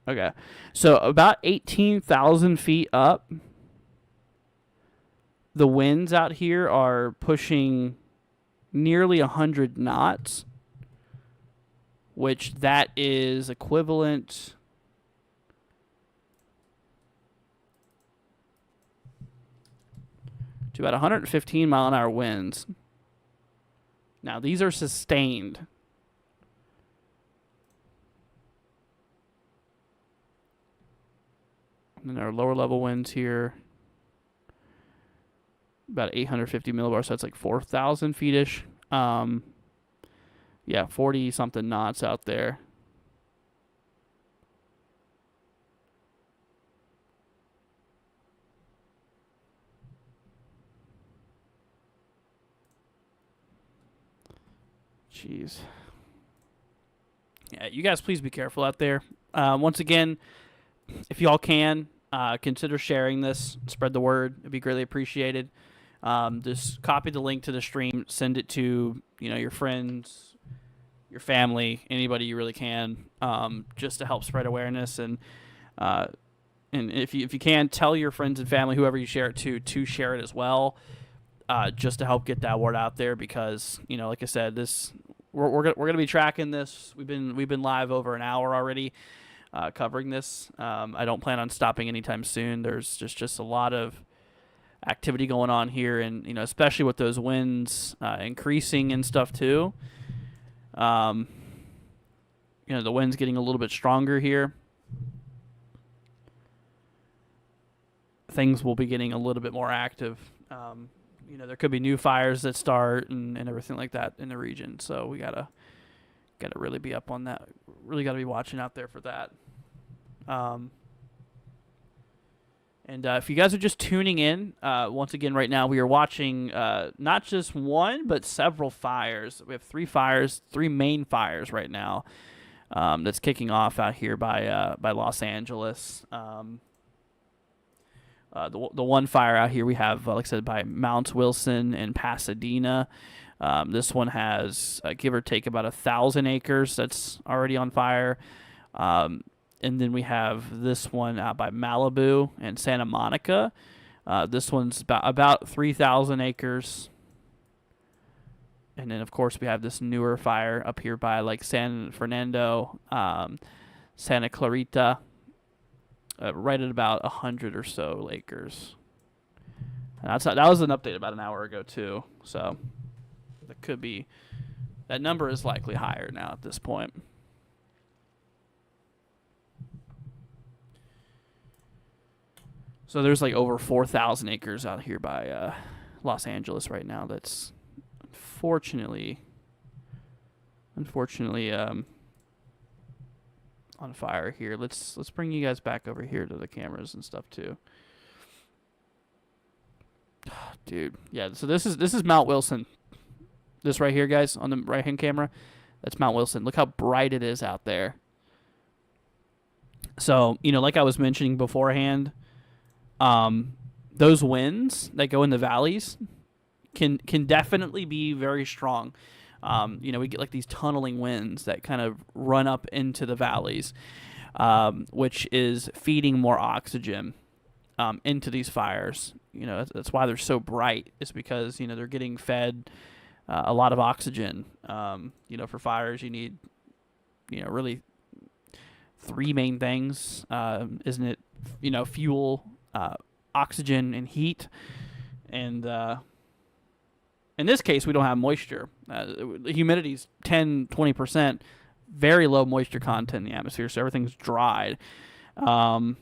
okay, so about 18,000 feet up, the winds out here are pushing nearly 100 knots, which that is equivalent to about 115-mile-an-hour winds. Now, these are sustained. And then our lower level winds here, about 850 millibars, so that's like 4,000 feet-ish. Yeah, 40-something knots out there. Jeez. Yeah, you guys please be careful out there. Once again, if y'all can, consider sharing this, spread the word. It'd be greatly appreciated. Just copy the link to the stream, send it to your friends, your family, anybody you really can, just to help spread awareness. And if you can, tell your friends and family, whoever you share it to share it as well, just to help get that word out there. Because like I said, we're gonna be tracking this. We've been live over an hour already, covering this. I don't plan on stopping anytime soon. There's just a lot of activity going on here, and especially with those winds increasing and stuff too. The wind's getting a little bit stronger here. Things will be getting a little bit more active. There could be new fires that start and everything like that in the region. So we gotta really be up on that. Really gotta be watching out there for that. And if you guys are just tuning in, once again, right now we are watching not just one but several fires. We have three main fires right now that's kicking off out here by Los Angeles. The one fire out here we have, like I said, by Mount Wilson and Pasadena. This one has, give or take, about 1,000 acres that's already on fire. And then we have this one out by Malibu and Santa Monica. This one's about 3,000 acres. And then, of course, we have this newer fire up here by like San Fernando, Santa Clarita. Right at about 100 or so acres. And that was an update about an hour ago too, so that number is likely higher now at this point. So there's like over 4,000 acres out here by Los Angeles right now. That's unfortunately on fire here. Let's bring you guys back over here to the cameras and stuff too. Dude, yeah. So this is Mount Wilson. This right here, guys, on the right hand camera, that's Mount Wilson. Look how bright it is out there. So like I was mentioning beforehand, those winds that go in the valleys can definitely be very strong. We get like these tunneling winds that kind of run up into the valleys, which is feeding more oxygen into these fires. That's why they're so bright. It's because they're getting fed a lot of oxygen. For fires, you need really three main things, isn't it? Fuel, oxygen, and heat, and in this case, we don't have moisture. The humidity's 10-20%, very low moisture content in the atmosphere, so everything's dried. And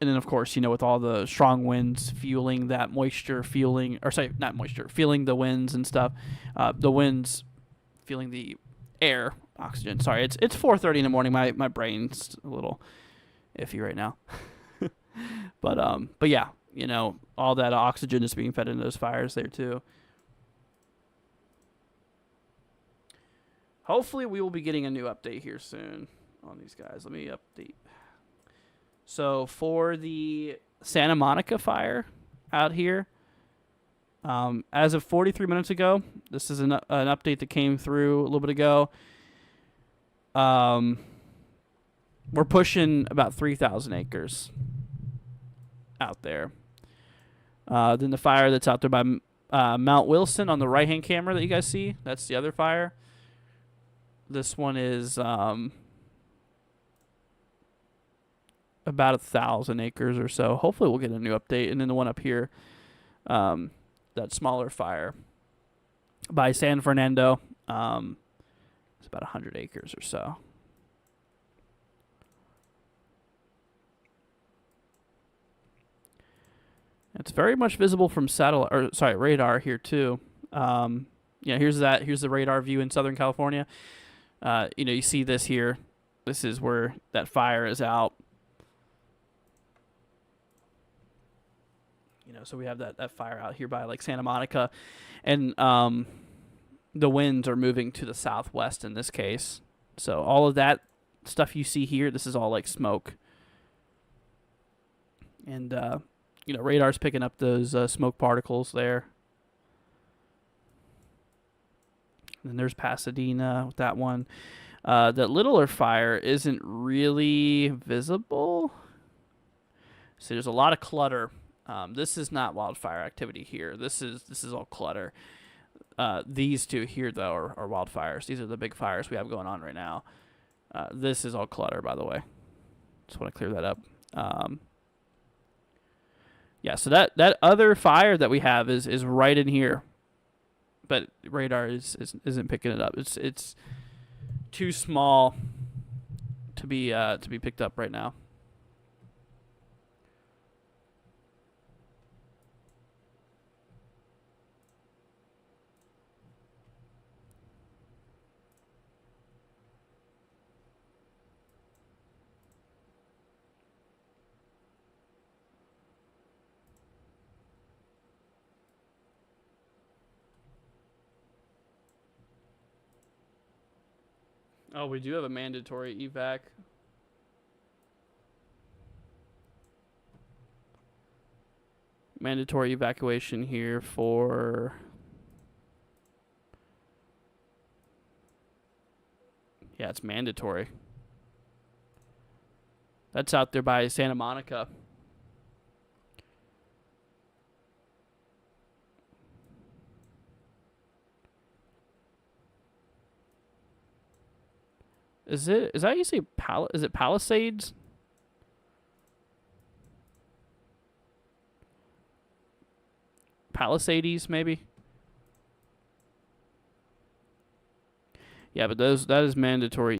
then, of course, with all the strong winds fueling that moisture, fueling the winds and stuff, the winds fueling the air, oxygen. Sorry, it's 4:30 in the morning. My brain's a little iffy right now. But yeah. All that oxygen is being fed into those fires there too. Hopefully we will be getting a new update here soon on these guys. Let me update. So for the Santa Monica fire out here, as of 43 minutes ago, this is an update that came through a little bit ago. We're pushing about 3,000 acres out there. Then the fire that's out there by Mount Wilson on the right-hand camera that you guys see, that's the other fire. This one is about 1,000 acres or so. Hopefully we'll get a new update. And then the one up here, that smaller fire by San Fernando, it's about 100 acres or so. It's very much visible from radar here too. Here's the radar view in Southern California. You see this here. This is where that fire is out. So we have that fire out here by like Santa Monica, and the winds are moving to the southwest in this case. So all of that stuff you see here, this is all like smoke. And radar's picking up those smoke particles there. And then there's Pasadena with that one. That littler fire isn't really visible. So there's a lot of clutter. This is not wildfire activity here. This is all clutter. These two here, though, are wildfires. These are the big fires we have going on right now. This is all clutter, by the way. Just want to clear that up. Yeah, so that other fire that we have is right in here, but radar isn't picking it up. It's too small to be picked up right now. Oh, we do have a mandatory evac. Mandatory evacuation here for... Yeah, it's mandatory. That's out there by Santa Monica. Is that how you say is it Palisades? Palisades, maybe? Yeah, but that is mandatory